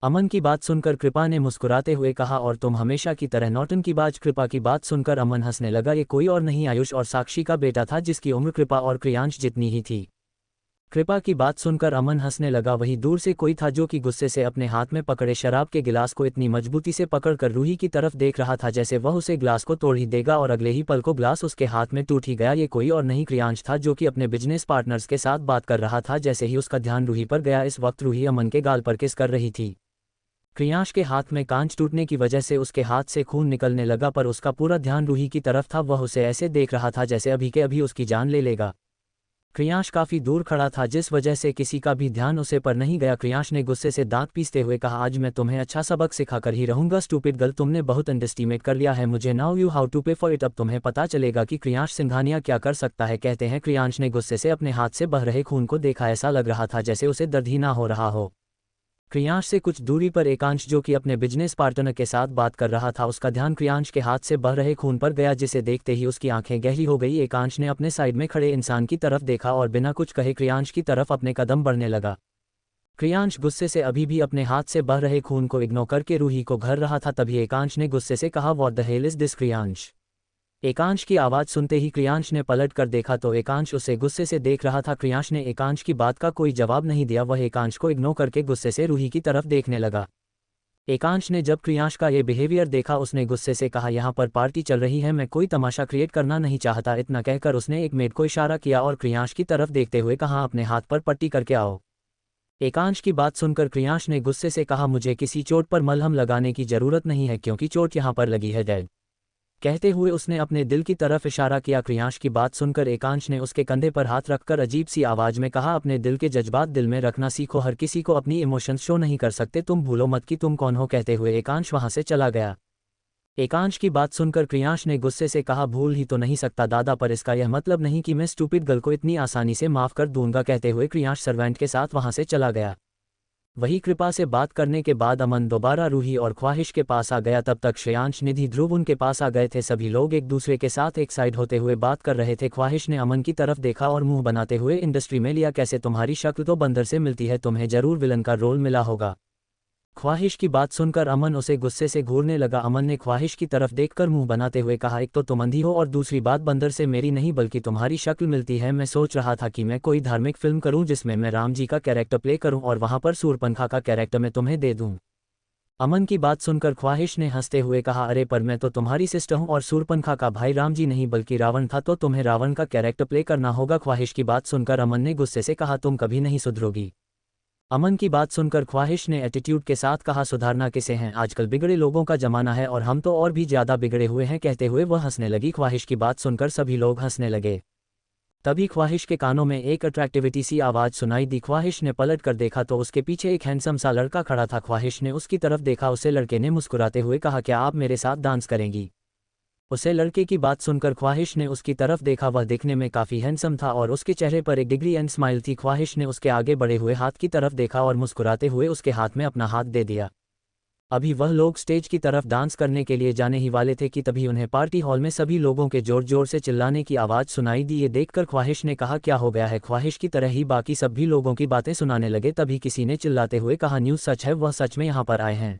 अमन की बात सुनकर कृपा ने मुस्कुराते हुए कहा और तुम हमेशा की तरह नौटंकीबाज। कृपा की बात सुनकर अमन हंसने लगा। ये कोई और नहीं आयुष और साक्षी का बेटा था जिसकी उम्र कृपा और क्रियांश जितनी ही थी। कृपा की बात सुनकर अमन हंसने लगा। वही दूर से कोई था जो कि गुस्से से अपने हाथ में पकड़े शराब के गिलास को इतनी मजबूती से पकड़कर रूही की तरफ देख रहा था जैसे वह उसे ग्लास को तोड़ ही देगा और अगले ही पल को ग्लास उसके हाथ में टूट ही गया। ये कोई और नहीं क्रियांश था जो कि अपने बिजनेस पार्टनर्स के साथ बात कर रहा था। जैसे ही उसका ध्यान रूही पर गया इस वक्त रूही अमन के गाल पर किस कर रही थी। क्रियांश के हाथ में कांच टूटने की वजह से उसके हाथ से खून निकलने लगा पर उसका पूरा ध्यान रूही की तरफ था। वह उसे ऐसे देख रहा था जैसे अभी के अभी उसकी जान ले लेगा। क्रियांश काफी दूर खड़ा था जिस वजह से किसी का भी ध्यान उसे पर नहीं गया। क्रियांश ने गुस्से से दांत पीसते हुए कहा आज मैं तुम्हें अच्छा सबक सिखा कर ही रहूंगा। स्टूपिड गर्ल, तुमने बहुत अंडरस्टिमेट कर लिया है मुझे। नाउ यू हाउ टू पे फॉर इट। अब तुम्हें पता चलेगा कि क्रियांश सिंघानिया क्या कर सकता है। कहते हैं क्रियांश ने गुस्से से अपने हाथ से बह रहे खून को देखा। ऐसा लग रहा था जैसे उसे दर्द ही ना हो रहा हो। क्रियांश से कुछ दूरी पर एकांश जो कि अपने बिजनेस पार्टनर के साथ बात कर रहा था उसका ध्यान क्रियांश के हाथ से बह रहे खून पर गया जिसे देखते ही उसकी आंखें गहरी हो गई। एकांश ने अपने साइड में खड़े इंसान की तरफ देखा और बिना कुछ कहे क्रियांश की तरफ अपने कदम बढ़ने लगा। क्रियांश गुस्से से अभी भी अपने हाथ से बह रहे खून को इग्नोर करके रूही को घर रहा था तभी एकांश ने गुस्से से कहा what the hell is this Kriyansh. Ekansh की आवाज़ सुनते ही क्रियांश ने पलट कर देखा तो एकांश उसे गुस्से से देख रहा था। क्रियांश ने एकांश की बात का कोई जवाब नहीं दिया। वह एकांश को इग्नोर करके गुस्से से रूही की तरफ देखने लगा। एकांश ने जब क्रियांश का ये बिहेवियर देखा उसने गुस्से से कहा यहाँ पर पार्टी चल रही है, मैं कोई तमाशा क्रिएट करना नहीं चाहता। इतना कहकर उसने एक मेड को इशारा किया और क्रियांश की तरफ देखते हुए कहा अपने हाथ पर पट्टी करके आओ। एकांश की बात सुनकर क्रियांश ने गुस्से से कहा मुझे किसी चोट पर मलहम लगाने की जरूरत नहीं है क्योंकि चोट यहाँ पर लगी है डैड। कहते हुए उसने अपने दिल की तरफ इशारा किया। क्रियांश की बात सुनकर एकांश ने उसके कंधे पर हाथ रखकर अजीब सी आवाज में कहा अपने दिल के जज्बात दिल में रखना सीखो, हर किसी को अपनी इमोशंस शो नहीं कर सकते, तुम भूलो मत कि तुम कौन हो। कहते हुए एकांश वहां से चला गया। एकांश की बात सुनकर क्रियांश ने गुस्से से कहा भूल ही तो नहीं सकता दादा, पर इसका यह मतलब नहीं कि मैं स्टूपिड गर्ल को इतनी आसानी से माफ कर दूंगा। कहते हुए क्रियांश सर्वेंट के साथ वहां से चला गया। वही कृपा से बात करने के बाद अमन दोबारा रूही और ख्वाहिश के पास आ गया। तब तक श्रेयांश, निधि, ध्रुव उनके पास आ गए थे। सभी लोग एक दूसरे के साथ एक साइड होते हुए बात कर रहे थे। ख्वाहिश ने अमन की तरफ देखा और मुंह बनाते हुए इंडस्ट्री में लिया कैसे तुम्हारी शक्ल तो बंदर से मिलती है, तुम्हें जरूर विलन का रोल मिला होगा। ख्वाहिश की बात सुनकर अमन उसे गुस्से से घूरने लगा। अमन ने ख्वाहिश की तरफ देखकर मुंह बनाते हुए कहा एक तो तुम अंधी हो और दूसरी बात बंदर से मेरी नहीं बल्कि तुम्हारी शक्ल मिलती है। मैं सोच रहा था कि मैं कोई धार्मिक फिल्म करूं जिसमें मैं राम जी का कैरेक्टर प्ले करूं और वहां पर सूरपंखा का कैरेक्टर मैं तुम्हें दे दूं। अमन की बात सुनकर ख्वाहिश ने हंसते हुए कहा अरे पर मैं तो तुम्हारी सिस्टर हूं और सूरपंखा का भाई राम जी नहीं बल्कि रावण था, तो तुम्हें रावण का कैरेक्टर प्ले करना होगा। ख्वाहिश की बात सुनकर अमन ने गुस्से से कहा तुम कभी नहीं सुधरोगी। अमन की बात सुनकर ख्वाहिश ने एटीट्यूड के साथ कहा सुधारना किसे हैं, आजकल बिगड़े लोगों का जमाना है और हम तो और भी ज्यादा बिगड़े हुए हैं। कहते हुए वह हंसने लगी। ख्वाहिश की बात सुनकर सभी लोग हंसने लगे। तभी ख्वाहिश के कानों में एक अट्रैक्टिविटी सी आवाज़ सुनाई दी। ख्वाहिश ने पलट कर देखा तो उसके पीछे एक हैंडसम सा लड़का खड़ा था। ख्वाहिश ने उसकी तरफ देखा। उसे लड़के ने मुस्कुराते हुए कहा, क्या आप मेरे साथ डांस करेंगी? उसे लड़के की बात सुनकर ख्वाहिश ने उसकी तरफ देखा। वह दिखने में काफ़ी हैंडसम था और उसके चेहरे पर एक डिग्री एंड स्माइल थी। ख्वाहिश ने उसके आगे बढ़े हुए हाथ की तरफ देखा और मुस्कुराते हुए उसके हाथ में अपना हाथ दे दिया। अभी वह लोग स्टेज की तरफ डांस करने के लिए जाने ही वाले थे कि तभी उन्हें पार्टी हॉल में सभी लोगों के जोर जोर से चिल्लाने की आवाज़ सुनाई दी। ये देखकर ख्वाहिश ने कहा, क्या हो गया है? ख्वाहिश की तरह ही बाकी सभी लोगों की बातें सुनाने लगे। तभी किसी ने चिल्लाते हुए कहा, न्यूज़ सच है, वह सच में यहाँ पर आए हैं।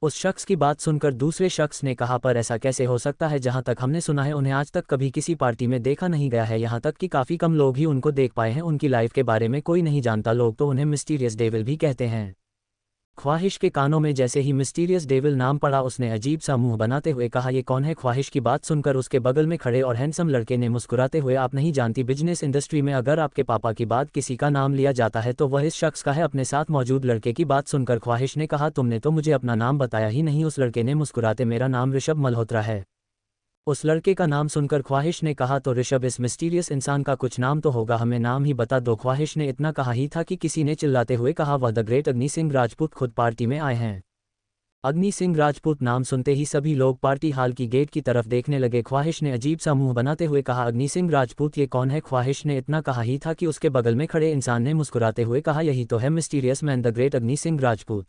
उस शख्स की बात सुनकर दूसरे शख्स ने कहा, पर ऐसा कैसे हो सकता है? जहाँ तक हमने सुना है उन्हें आज तक कभी किसी पार्टी में देखा नहीं गया है। यहाँ तक कि काफ़ी कम लोग ही उनको देख पाए हैं। उनकी लाइफ के बारे में कोई नहीं जानता। लोग तो उन्हें मिस्टीरियस डेविल भी कहते हैं। ख्वाहिश के कानों में जैसे ही मिस्टीरियस डेविल नाम पड़ा उसने अजीब सा मुंह बनाते हुए कहा, ये कौन है? ख्वाहिश की बात सुनकर उसके बगल में खड़े और हैंडसम लड़के ने मुस्कुराते हुए, आप नहीं जानती, बिजनेस इंडस्ट्री में अगर आपके पापा की बात किसी का नाम लिया जाता है तो वह इस शख्स का है। अपने साथ मौजूद लड़के की बात सुनकर ख्वाहिश ने कहा, तुमने तो मुझे अपना नाम बताया ही नहीं। उस लड़के ने मुस्कुराते, मेरा नाम ऋषभ मल्होत्रा है। उस लड़के का नाम सुनकर ख्वाहिश ने कहा, तो ऋषभ, इस मिस्टीरियस इंसान का कुछ नाम तो होगा, हमें नाम ही बता दो। ख्वाहिश ने इतना कहा ही था कि किसी ने चिल्लाते हुए कहा, वह द ग्रेट अग्नि सिंह राजपूत खुद पार्टी में आए हैं। अग्नि सिंह राजपूत नाम सुनते ही सभी लोग पार्टी हॉल की गेट की तरफ देखने लगे। ख्वाहिश ने अजीब सा मुंह बनाते हुए कहा, अग्नि सिंह राजपूत, ये कौन है? ख्वाहिश ने इतना कहा ही था कि उसके बगल में खड़े इंसान ने मुस्कुराते हुए कहा, यही तो है मिस्टीरियस मैन, द ग्रेट अग्नि सिंह राजपूत।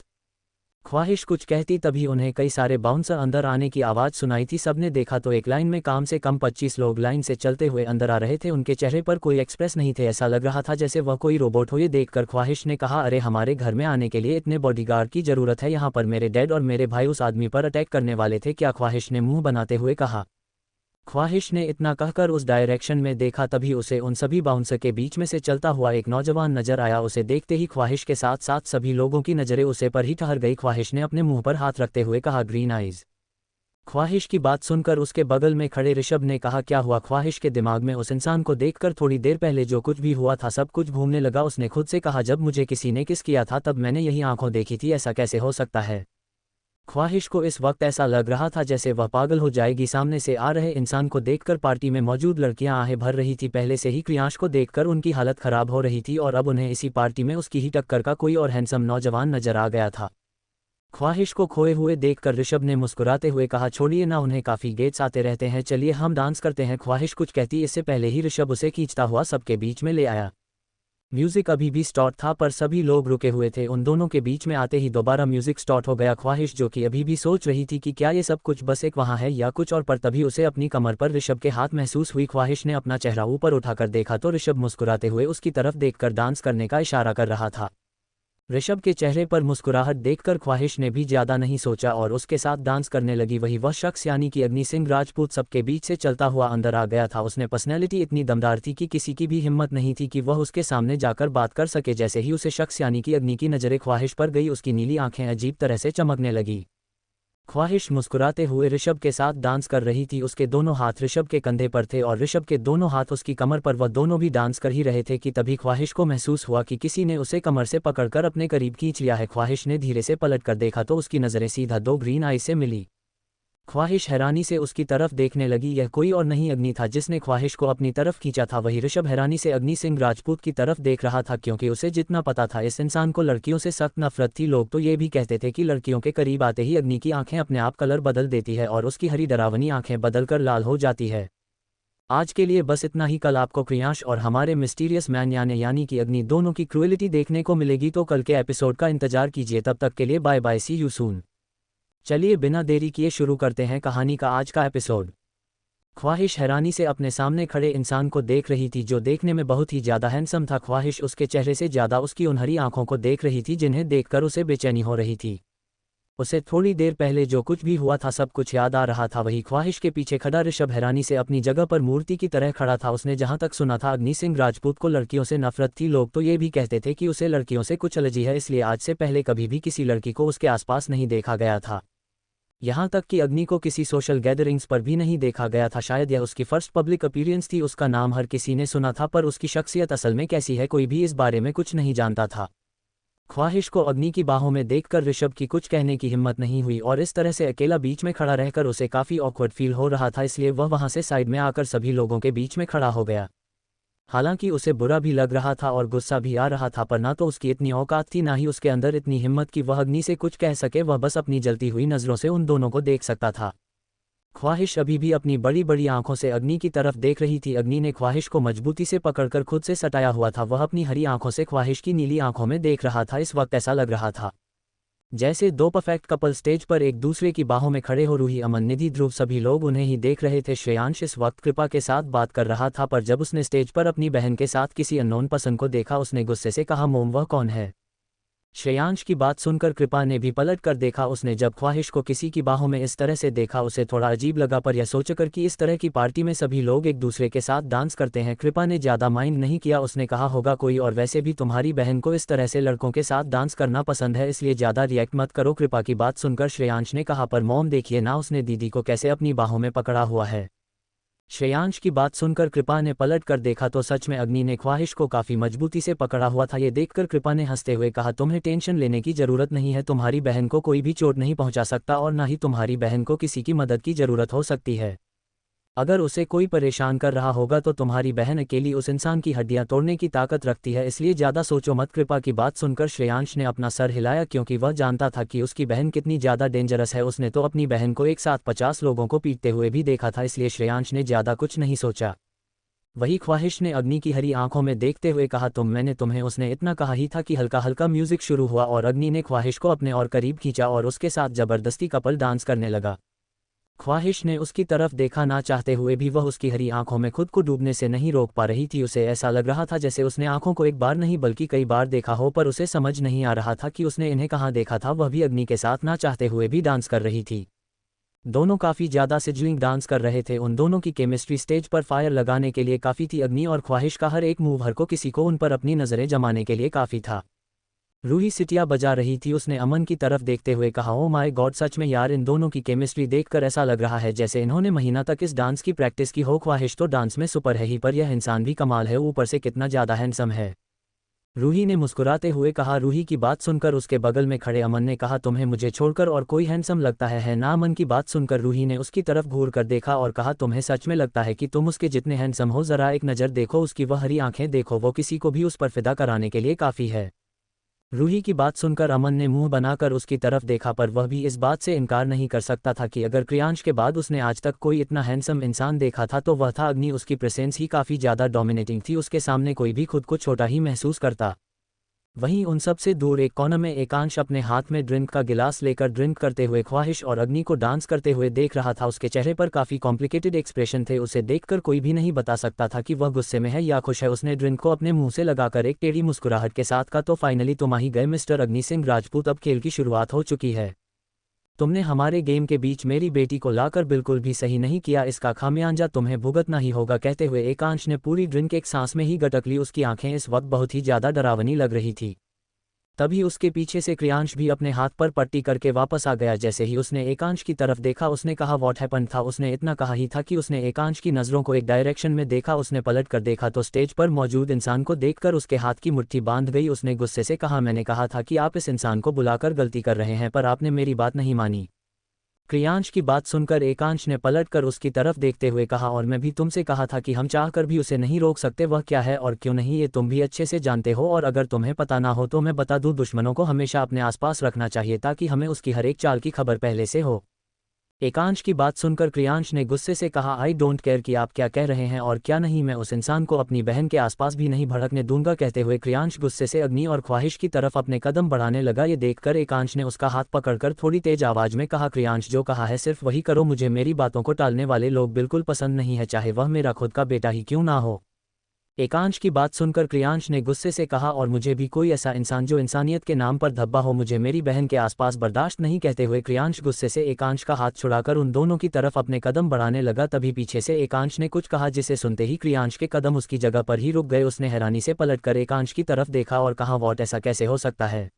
ख्वाहिश कुछ कहती तभी उन्हें कई सारे बाउंसर अंदर आने की आवाज़ सुनाई थी। सबने देखा तो एक लाइन में कम से कम 25 लोग लाइन से चलते हुए अंदर आ रहे थे। उनके चेहरे पर कोई एक्सप्रेस नहीं थे, ऐसा लग रहा था जैसे वह कोई रोबोट हो। ये देखकर ख्वाहिश ने कहा, अरे हमारे घर में आने के लिए इतने बॉडीगार्ड की ज़रूरत है? यहाँ पर मेरे डैड और मेरे भाई उस आदमी पर अटैक करने वाले थे क्या? ख्वाहिश ने मुंह बनाते हुए कहा। ख्वाहिश ने इतना कहकर उस डायरेक्शन में देखा तभी उसे उन सभी बाउंसर के बीच में से चलता हुआ एक नौजवान नजर आया। उसे देखते ही ख्वाहिश के साथ साथ सभी लोगों की नज़रें उसे पर ही ठहर गई। ख्वाहिश ने अपने मुंह पर हाथ रखते हुए कहा, ग्रीन आइज। ख्वाहिश की बात सुनकर उसके बगल में खड़े ऋषभ ने कहा, क्या हुआ? ख्वाहिश के दिमाग में उस इंसान को देखकर थोड़ी देर पहले जो कुछ भी हुआ था सब कुछ घूमने लगा। उसने खुद से कहा, जब मुझे किसी ने किस किया था तब मैंने यही आंखों देखी थी, ऐसा कैसे हो सकता है? ख्वाहिश को इस वक्त ऐसा लग रहा था जैसे वह पागल हो जाएगी। सामने से आ रहे इंसान को देखकर पार्टी में मौजूद लड़कियां आहें भर रही थी। पहले से ही क्रियांश को देखकर उनकी हालत खराब हो रही थी और अब उन्हें इसी पार्टी में उसकी ही टक्कर का कोई और हैंडसम नौजवान नजर आ गया था। ख्वाहिश को खोए हुए देखकर ऋषभ ने मुस्कुराते हुए कहा, छोड़िए ना, उन्हें काफ़ी गेट्स आते रहते हैं, चलिए हम डांस करते हैं। ख्वाहिश कुछ कहती इससे पहले ही ऋषभ उसे खींचता हुआ सबके बीच में ले आया। म्यूजिक अभी भी स्टार्ट था पर सभी लोग रुके हुए थे। उन दोनों के बीच में आते ही दोबारा म्यूजिक स्टार्ट हो गया। ख्वाहिश जो कि अभी भी सोच रही थी कि क्या ये सब कुछ बस एक वहाँ है या कुछ और, पर तभी उसे अपनी कमर पर ऋषभ के हाथ महसूस हुई। ख्वाहिश ने अपना चेहरा ऊपर उठाकर देखा तो ऋषभ मुस्कुराते हुए उसकी तरफ देखकर डांस करने का इशारा कर रहा था। ऋषभ के चेहरे पर मुस्कुराहट देखकर ख्वाहिश ने भी ज्यादा नहीं सोचा और उसके साथ डांस करने लगी। वह शख्स यानी कि अग्नि सिंह राजपूत सबके बीच से चलता हुआ अंदर आ गया था। उसने पर्सनैलिटी इतनी दमदार थी कि किसी की भी हिम्मत नहीं थी कि वह उसके सामने जाकर बात कर सके। जैसे ही उसे शख्स यानी कि अग्नि की नज़रें ख्वाहिश पर गई उसकी नीली आंखें अजीब तरह से चमकने लगी। ख्वाहिश मुस्कुराते हुए ऋषभ के साथ डांस कर रही थी। उसके दोनों हाथ ऋषभ के कंधे पर थे और ऋषभ के दोनों हाथ उसकी कमर पर। वह दोनों भी डांस कर ही रहे थे कि तभी ख्वाहिश को महसूस हुआ कि किसी ने उसे कमर से पकड़कर अपने करीब खींच लिया है। ख्वाहिश ने धीरे से पलटकर देखा तो उसकी नज़रें सीधा दो ग्रीन आई से मिली। ख्वाहिश हैरानी से उसकी तरफ देखने लगी। यह कोई और नहीं अग्नि था जिसने ख्वाहिश को अपनी तरफ खींचा था। वही ऋषभ हैरानी से अग्नि सिंह राजपूत की तरफ देख रहा था क्योंकि उसे जितना पता था इस इंसान को लड़कियों से सख्त नफरत थी। लोग तो ये भी कहते थे कि लड़कियों के करीब आते ही अग्नि की आंखें अपने आप कलर बदल देती है और उसकी हरी डरावनी आंखें बदलकर लाल हो जाती है। आज के लिए बस इतना ही। कल आपको क्रियांश और हमारे मिस्टीरियस मैन यानी कि अग्नि दोनों की क्रूएलिटी देखने को मिलेगी, तो कल के एपिसोड का इंतजार कीजिए। तब तक के लिए bye bye, see you soon. चलिए बिना देरी किए शुरू करते हैं कहानी का आज का एपिसोड। ख्वाहिश हैरानी से अपने सामने खड़े इंसान को देख रही थी जो देखने में बहुत ही ज़्यादा हैंडसम था। ख्वाहिश उसके चेहरे से ज़्यादा उसकी उन हरी आंखों को देख रही थी जिन्हें देखकर उसे बेचैनी हो रही थी। उसे थोड़ी देर पहले जो कुछ भी हुआ था सब कुछ याद आ रहा था। वही ख्वाहिश के पीछे खड़ा ऋषभ हैरानी से अपनी जगह पर मूर्ति की तरह खड़ा था। उसने जहां तक सुना था अग्नि सिंह राजपूत को लड़कियों से नफरत थी। लोग तो ये भी कहते थे कि उसे लड़कियों से कुछ एलर्जी है, इसलिए आज से पहले कभी भी किसी लड़की को उसके आसपास नहीं देखा गया था। यहाँ तक कि अग्नि को किसी सोशल गैदरिंग्स पर भी नहीं देखा गया था। शायद यह उसकी फर्स्ट पब्लिक अपीयरेंस थी। उसका नाम हर किसी ने सुना था पर उसकी शख्सियत असल में कैसी है कोई भी इस बारे में कुछ नहीं जानता था। ख्वाहिश को अग्नि की बाहों में देखकर ऋषभ की कुछ कहने की हिम्मत नहीं हुई और इस तरह से अकेला बीच में खड़ा रहकर उसे काफ़ी ऑकवर्ड फील हो रहा था, इसलिए वह वहाँ से साइड में आकर सभी लोगों के बीच में खड़ा हो गया। हालांकि उसे बुरा भी लग रहा था और गुस्सा भी आ रहा था, पर ना तो उसकी इतनी औकात थी ना ही उसके अंदर इतनी हिम्मत कि वह अग्नि से कुछ कह सके। वह बस अपनी जलती हुई नज़रों से उन दोनों को देख सकता था। ख्वाहिश अभी भी अपनी बड़ी बड़ी आंखों से अग्नि की तरफ देख रही थी। अग्नि ने ख्वाहिश को मजबूती से पकड़कर खुद से सटाया हुआ था। वह अपनी हरी आंखों से ख्वाहिश की नीली आंखों में देख रहा था। इस वक्त ऐसा लग रहा था जैसे दो परफेक्ट कपल स्टेज पर एक दूसरे की बाहों में खड़े हो। रूही, अमन, निधि, ध्रुव सभी लोग उन्हें ही देख रहे थे। श्रेयांश इस वक्त कृपा के साथ बात कर रहा था, पर जब उसने स्टेज पर अपनी बहन के साथ किसी अननोन पर्सन को देखा उसने गुस्से से कहा, मोम, वह कौन है? श्रेयांश की बात सुनकर कृपा ने भी पलट कर देखा। उसने जब ख्वाहिश को किसी की बाहों में इस तरह से देखा उसे थोड़ा अजीब लगा, पर यह सोचकर कि इस तरह की पार्टी में सभी लोग एक दूसरे के साथ डांस करते हैं, कृपा ने ज़्यादा माइंड नहीं किया। उसने कहा, होगा कोई और, वैसे भी तुम्हारी बहन को इस तरह से लड़कों के साथ डांस करना पसंद है, इसलिए ज़्यादा रिएक्ट मत करो। कृपा की बात सुनकर श्रेयांश ने कहा, पर मॉम देखिए ना, उसने दीदी को कैसे अपनी बाहों में पकड़ा हुआ है। श्रेयांश की बात सुनकर कृपा ने पलट कर देखा तो सच में अग्नि ने ख्वाहिश को काफ़ी मजबूती से पकड़ा हुआ था। ये देखकर कृपा ने हंसते हुए कहा, तुम्हें टेंशन लेने की ज़रूरत नहीं है, तुम्हारी बहन को कोई भी चोट नहीं पहुंचा सकता और ना ही तुम्हारी बहन को किसी की मदद की ज़रूरत हो सकती है। अगर उसे कोई परेशान कर रहा होगा तो तुम्हारी बहन अकेली उस इंसान की हड्डियां तोड़ने की ताकत रखती है, इसलिए ज़्यादा सोचो मत। कृपा की बात सुनकर श्रेयांश ने अपना सर हिलाया, क्योंकि वह जानता था कि उसकी बहन कितनी ज़्यादा डेंजरस है। उसने तो अपनी बहन को एक साथ 50 लोगों को पीटते हुए भी देखा था, इसलिए श्रेयांश ने ज़्यादा कुछ नहीं सोचा। वही ख्वाहिश ने अग्नि की हरी आंखों में देखते हुए कहा, मैंने तुम्हें, उसने इतना कहा ही था कि हल्का हल्का म्यूजिक शुरू हुआ और अग्नि ने ख्वाहिश को अपने और करीब खींचा और उसके साथ जबरदस्ती कपल डांस करने लगा। ख्वाहिश ने उसकी तरफ देखा, ना चाहते हुए भी वह उसकी हरी आंखों में खुद को डूबने से नहीं रोक पा रही थी। उसे ऐसा लग रहा था जैसे उसने आंखों को एक बार नहीं बल्कि कई बार देखा हो, पर उसे समझ नहीं आ रहा था कि उसने इन्हें कहाँ देखा था। वह भी अग्नि के साथ ना चाहते हुए भी डांस कर रही थी। दोनों काफ़ी ज़्यादा सिजलिंग डांस कर रहे थे। उन दोनों की केमिस्ट्री स्टेज पर फायर लगाने के लिए काफ़ी थी। अग्नि और ख्वाहिश का हर एक मूव हर को किसी को उन पर अपनी नज़रें जमाने के लिए काफ़ी था। रूही सिटिया बजा रही थी। उसने अमन की तरफ देखते हुए कहा, ओ माय गॉड, सच में यार, इन दोनों की केमिस्ट्री देखकर ऐसा लग रहा है जैसे इन्होंने महीना तक इस डांस की प्रैक्टिस की हो। ख्वाहिश तो डांस में सुपर है ही, पर यह इंसान भी कमाल है, ऊपर से कितना ज़्यादा हैंडसम है। रूही ने मुस्कुराते हुए कहा। रूही की बात सुनकर उसके बगल में खड़े अमन ने कहा, तुम्हें मुझे छोड़कर और कोई हैंडसम लगता है ना? अमन की बात सुनकर रूही ने उसकी तरफ घूर कर देखा और कहा, तुम्हें सच में लगता है कि तुम उसके जितने हैंडसम हो? ज़रा एक नज़र देखो, उसकी वह हरी आंखें देखो, वो किसी को भी उस पर फिदा कराने के लिए काफ़ी है। रूही की बात सुनकर अमन ने मुंह बनाकर उसकी तरफ देखा, पर वह भी इस बात से इनकार नहीं कर सकता था कि अगर क्रियांश के बाद उसने आज तक कोई इतना हैंडसम इंसान देखा था तो वह था अग्नि। उसकी प्रेजेंस ही काफ़ी ज़्यादा डोमिनेटिंग थी, उसके सामने कोई भी खुद को छोटा ही महसूस करता। वहीं उन सब से दूर एक कोने में एकांश अपने हाथ में ड्रिंक का गिलास लेकर ड्रिंक करते हुए ख्वाहिश और अग्नि को डांस करते हुए देख रहा था। उसके चेहरे पर काफ़ी कॉम्प्लिकेटेड एक्सप्रेशन थे, उसे देखकर कोई भी नहीं बता सकता था कि वह गुस्से में है या खुश है। उसने ड्रिंक को अपने मुंह से लगाकर एक टेढ़ी मुस्कुराहट के साथ कहा, तो फाइनली तुम आ ही गए मिस्टर अग्नि सिंह राजपूत, अब खेल की शुरुआत हो चुकी है। तुमने हमारे गेम के बीच मेरी बेटी को लाकर बिल्कुल भी सही नहीं किया, इसका खामियाजा तुम्हें भुगतना ही होगा। कहते हुए एकांश ने पूरी ड्रिंक एक सांस में ही गटक ली। उसकी आंखें इस वक्त बहुत ही ज़्यादा डरावनी लग रही थी। तभी उसके पीछे से क्रियांश भी अपने हाथ पर पट्टी करके वापस आ गया। जैसे ही उसने एकांश की तरफ देखा उसने कहा, व्हाट हैपेंड था? उसने इतना कहा ही था कि उसने एकांश की नज़रों को एक डायरेक्शन में देखा। उसने पलट कर देखा तो स्टेज पर मौजूद इंसान को देखकर उसके हाथ की मुट्ठी बांध गई। उसने गुस्से से कहा, मैंने कहा था कि आप इस इंसान को बुलाकर गलती कर रहे हैं, पर आपने मेरी बात नहीं मानी। क्रियांश की बात सुनकर एकांश ने पलटकर उसकी तरफ देखते हुए कहा, और मैं भी तुमसे कहा था कि हम चाहकर भी उसे नहीं रोक सकते। वह क्या है और क्यों नहीं ये तुम भी अच्छे से जानते हो, और अगर तुम्हें पता ना हो तो मैं बता दूं, दुश्मनों को हमेशा अपने आसपास रखना चाहिए ताकि हमें उसकी हर एक चाल की खबर पहले से हो। एकांश की बात सुनकर क्रियांश ने गुस्से से कहा, आई डोंट केयर कि आप क्या कह रहे हैं और क्या नहीं, मैं उस इंसान को अपनी बहन के आसपास भी नहीं भड़कने दूंगा। कहते हुए क्रियांश गुस्से से अग्नि और ख्वाहिश की तरफ अपने कदम बढ़ाने लगा। ये देखकर एकांश ने उसका हाथ पकड़कर थोड़ी तेज आवाज में कहा, क्रियांश, जो कहा है सिर्फ वही करो, मुझे मेरी बातों को टालने वाले लोग बिल्कुल पसंद नहीं है, चाहे वह मेरा खुद का बेटा ही क्यों ना हो। एकांश की बात सुनकर क्रियांश ने गुस्से से कहा, और मुझे भी कोई ऐसा इंसान जो इंसानियत के नाम पर धब्बा हो, मुझे मेरी बहन के आसपास बर्दाश्त नहीं। कहते हुए क्रियांश गुस्से से एकांश का हाथ छुड़ाकर उन दोनों की तरफ अपने कदम बढ़ाने लगा। तभी पीछे से एकांश ने कुछ कहा, जिसे सुनते ही क्रियांश के कदम उसकी जगह पर ही रुक गए। उसने हैरानी से पलटकर एकांश की तरफ देखा और कहा, व्हाट, ऐसा कैसे हो सकता है?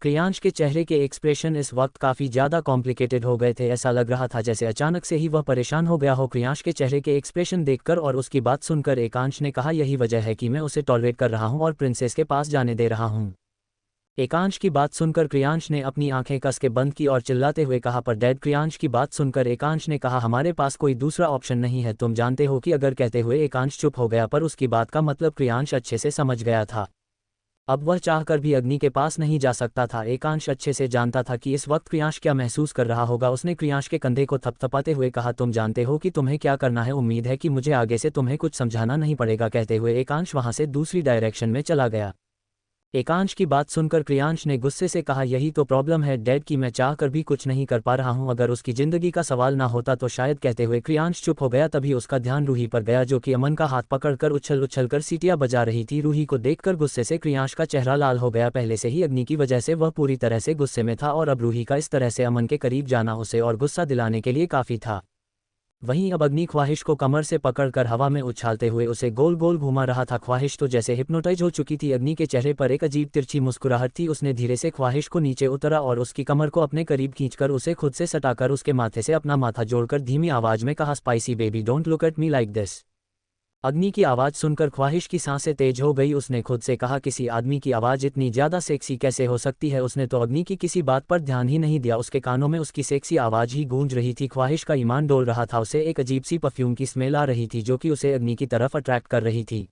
क्रियांश के चेहरे के एक्सप्रेशन इस वक्त काफ़ी ज़्यादा कॉम्प्लिकेटेड हो गए थे। ऐसा लग रहा था जैसे अचानक से ही वह परेशान हो गया हो। क्रियांश के चेहरे के एक्सप्रेशन देखकर और उसकी बात सुनकर एकांश ने कहा, यही वजह है कि मैं उसे टॉलरेट कर रहा हूं और प्रिंसेस के पास जाने दे रहा हूं। एकांश की बात सुनकर क्रियांश ने अपनी आंखें कस के बंद की और चिल्लाते हुए कहा, पर डैड। क्रियांश की बात सुनकर एकांश ने कहा, हमारे पास कोई दूसरा ऑप्शन नहीं है, तुम जानते हो कि अगर। कहते हुए एकांश चुप हो गया, पर उसकी बात का मतलब क्रियांश अच्छे से समझ गया था। अब वह चाहकर भी अग्नि के पास नहीं जा सकता था। एकांश अच्छे से जानता था कि इस वक्त क्रियांश क्या महसूस कर रहा होगा। उसने क्रियांश के कंधे को थपथपाते हुए कहा, तुम जानते हो कि तुम्हें क्या करना है। उम्मीद है कि मुझे आगे से तुम्हें कुछ समझाना नहीं पड़ेगा। कहते हुए एकांश वहां से दूसरी डायरेक्शन में चला गया। एकांश की बात सुनकर क्रियांश ने गुस्से से कहा, यही तो प्रॉब्लम है डैड की मैं चाह कर भी कुछ नहीं कर पा रहा हूं। अगर उसकी जिंदगी का सवाल ना होता तो शायद। कहते हुए क्रियांश चुप हो गया। तभी उसका ध्यान रूही पर गया, जो कि अमन का हाथ पकड़कर उछल उछल कर सीटियां बजा रही थी। रूही को देखकर गुस्से से क्रियांश का चेहरा लाल हो गया। पहले से ही अग्नि की वजह से वह पूरी तरह से गुस्से में था और अब रूही का इस तरह से अमन के करीब जाना उसे और गुस्सा दिलाने के लिए काफी था। वहीं अब अग्नि ख्वाहिश को कमर से पकड़कर हवा में उछालते हुए उसे गोल गोल घुमा रहा था। ख्वाहिश तो जैसे हिप्नोटाइज हो चुकी थी। अग्नि के चेहरे पर एक अजीब तिरछी मुस्कुराहट थी। उसने धीरे से ख्वाहिश को नीचे उतरा और उसकी कमर को अपने करीब खींचकर उसे खुद से सटाकर उसके माथे से अपना माथा जोड़कर धीमी आवाज में कहा, spicy baby don't look at me like this. अग्नि की आवाज़ सुनकर ख्वाहिश की सांसें तेज हो गई। उसने खुद से कहा, किसी आदमी की आवाज़ इतनी ज़्यादा सेक्सी कैसे हो सकती है। उसने तो अग्नि की किसी बात पर ध्यान ही नहीं दिया। उसके कानों में उसकी सेक्सी आवाज़ ही गूंज रही थी। ख्वाहिश का ईमान डोल रहा था। उसे एक अजीब सी परफ्यूम की स्मेल आ रही थी, जो कि उसे अग्नि की तरफ अट्रैक्ट कर रही थी।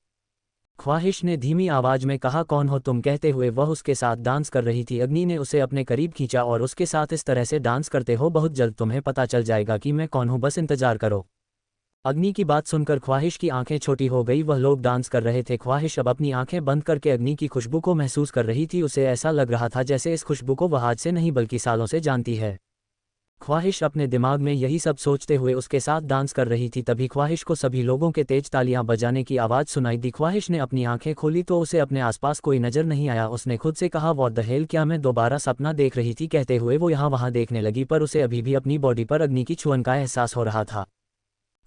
ख्वाहिश ने धीमी आवाज में कहा, कौन हो तुम। कहते हुए वह उसके साथ डांस कर रही थी। अग्नि ने उसे अपने करीब खींचा और उसके साथ इस तरह से डांस करते हो, बहुत जल्द तुम्हें पता चल जाएगा कि मैं कौन हूँ, बस इंतजार करो। अग्नि की बात सुनकर ख्वाहिश की आंखें छोटी हो गई। वह लोग डांस कर रहे थे। ख्वाहिश अब अपनी आंखें बंद करके अग्नि की खुशबू को महसूस कर रही थी। उसे ऐसा लग रहा था जैसे इस खुशबू को वह आज से नहीं बल्कि सालों से जानती है। ख्वाहिश अपने दिमाग में यही सब सोचते हुए उसके साथ डांस कर रही थी। तभी ख्वाहिश को सभी लोगों के तेज तालियां बजाने की आवाज़ सुनाई दी। ख्वाहिश ने अपनी आंखें खोली तो उसे अपने आसपास कोई नजर नहीं आया। उसने खुद से कहा, व्हाट द हेल, क्या मैं दोबारा सपना देख रही थी। कहते हुए वो यहाँ वहाँ देखने लगी, पर उसे अभी भी अपनी बॉडी पर अग्नि की छुअन का एहसास हो रहा था।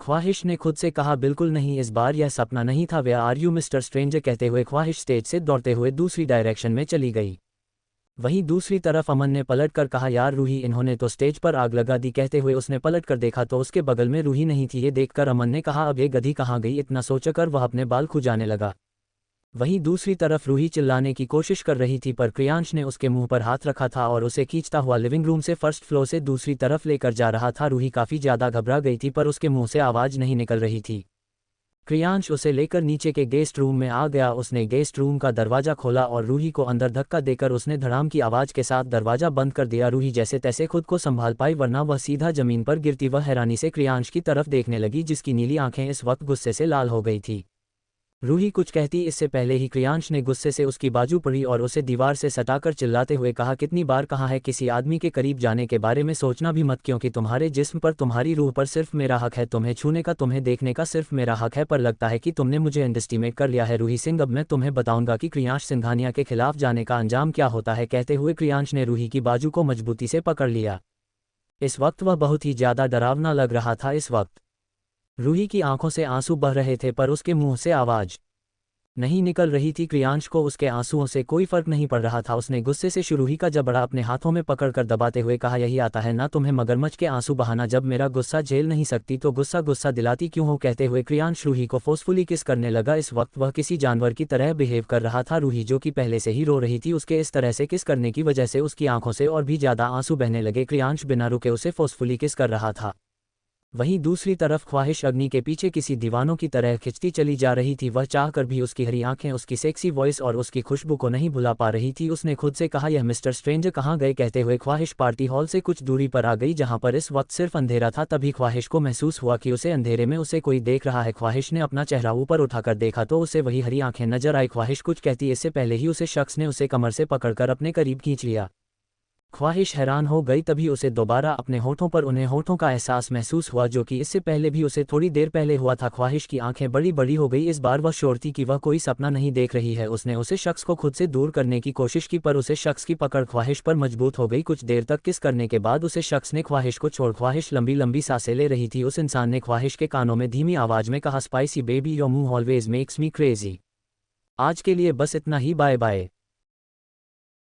ख्वाहिश ने खुद से कहा, बिल्कुल नहीं, इस बार यह सपना नहीं था। Where are you mister stranger. कहते हुए ख्वाहिश स्टेज से दौड़ते हुए दूसरी डायरेक्शन में चली गई। वहीं दूसरी तरफ अमन ने पलट कर कहा, यार रूही, इन्होंने तो स्टेज पर आग लगा दी। कहते हुए उसने पलट कर देखा तो उसके बगल में रूही नहीं थी। ये देखकर अमन ने कहा, अब ये गधी कहाँ गई। इतना सोचकर वह अपने बाल खुजाने लगा। वहीं दूसरी तरफ रूही चिल्लाने की कोशिश कर रही थी, पर क्रियांश ने उसके मुंह पर हाथ रखा था और उसे खींचता हुआ लिविंग रूम से फर्स्ट फ्लोर से दूसरी तरफ लेकर जा रहा था। रूही काफी ज्यादा घबरा गई थी, पर उसके मुंह से आवाज नहीं निकल रही थी। क्रियांश उसे लेकर नीचे के गेस्ट रूम में आ गया। उसने गेस्ट रूम का दरवाजा खोला और रूही को अंदर धक्का देकर उसने धड़ाम की आवाज के साथ दरवाजा बंद कर दिया। रूही जैसे तैसे खुद को संभाल पाई, वरना वह सीधा जमीन पर गिरती। वह हैरानी से क्रियांश की तरफ देखने लगी, जिसकी नीली आंखें इस वक्त गुस्से से लाल हो गई थी। रूही कुछ कहती इससे पहले ही क्रियांश ने गुस्से से उसकी बाजू पकड़ी और उसे दीवार से सटाकर चिल्लाते हुए कहा, कितनी बार कहा है किसी आदमी के करीब जाने के बारे में सोचना भी मत, क्योंकि तुम्हारे जिस्म पर, तुम्हारी रूह पर सिर्फ मेरा हक है। तुम्हें छूने का, तुम्हें देखने का सिर्फ मेरा हक है, पर लगता है कि तुमने मुझे अंडरएस्टिमेट कर लिया है। रूही सिंह, अब मैं तुम्हें बताऊंगा कि क्रियांश सिंघानिया के खिलाफ जाने का अंजाम क्या होता है। कहते हुए क्रियांश ने रूही की बाजू को मजबूती से पकड़ लिया। इस वक्त वह बहुत ही ज्यादा डरावना लग रहा था। इस वक्त रूही की आंखों से आंसू बह रहे थे, पर उसके मुंह से आवाज नहीं निकल रही थी। क्रियांश को उसके आंसुओं से कोई फर्क नहीं पड़ रहा था। उसने गुस्से से रूही का जबड़ा अपने हाथों में पकड़कर दबाते हुए कहा, यही आता है ना तुम्हें मगरमच्छ के आंसू बहाना। जब मेरा गुस्सा झेल नहीं सकती तो गुस्सा गुस्सा दिलाती क्यों हो। कहते हुए क्रियांश रूही को फोर्सफुली किस करने लगा। इस वक्त वह किसी जानवर की तरह बिहेव कर रहा था। रूही जो कि पहले से ही रो रही थी, उसके इस तरह से किस करने की वजह से उसकी आंखों से और भी ज्यादा आंसू बहने लगे। क्रियांश बिना रुके उसे फोर्सफुली किस कर रहा था। वहीं दूसरी तरफ ख्वाहिश अग्नि के पीछे किसी दीवानों की तरह खिंचती चली जा रही थी। वह चाहकर भी उसकी हरी आंखें, उसकी सेक्सी वॉइस और उसकी खुशबू को नहीं भुला पा रही थी। उसने खुद से कहा, यह मिस्टर स्ट्रेंजर कहाँ गए। कहते हुए ख्वाहिश पार्टी हॉल से कुछ दूरी पर आ गई, जहां पर इस वक्त सिर्फ अंधेरा था। तभी ख्वाहिश को महसूस हुआ कि उसे अंधेरे में उसे कोई देख रहा है। ख्वाहिश ने अपना चेहरा ऊपर उठाकर देखा तो उसे वही हरी आंखें नजर आई। ख्वाहिश कुछ कहती इससे पहले ही उसे शख्स ने उसे कमर से पकड़कर अपने करीब खींच लिया। ख्वाहिश हैरान हो गई। तभी उसे दोबारा अपने होठों पर उन्हें होठों का एहसास महसूस हुआ, जो कि इससे पहले भी उसे थोड़ी देर पहले हुआ था। ख्वाहिश की आंखें बड़ी बड़ी हो गई। इस बार वह श्योर थी कि वह कोई सपना नहीं देख रही है। उसने उसे शख्स को खुद से दूर करने की कोशिश की, पर उसे शख्स की पकड़ ख्वाहिश पर मजबूत हो गई। कुछ देर तक किस करने के बाद उसे शख्स ने ख्वाहिश को छोड़। ख्वाहिश लंबी लंबी सांसें ले रही थी। उस इंसान ने ख्वाहिश के कानों में धीमी आवाज में कहा, spicy baby your move always makes me crazy. आज के लिए बस इतना ही, बाय बाय।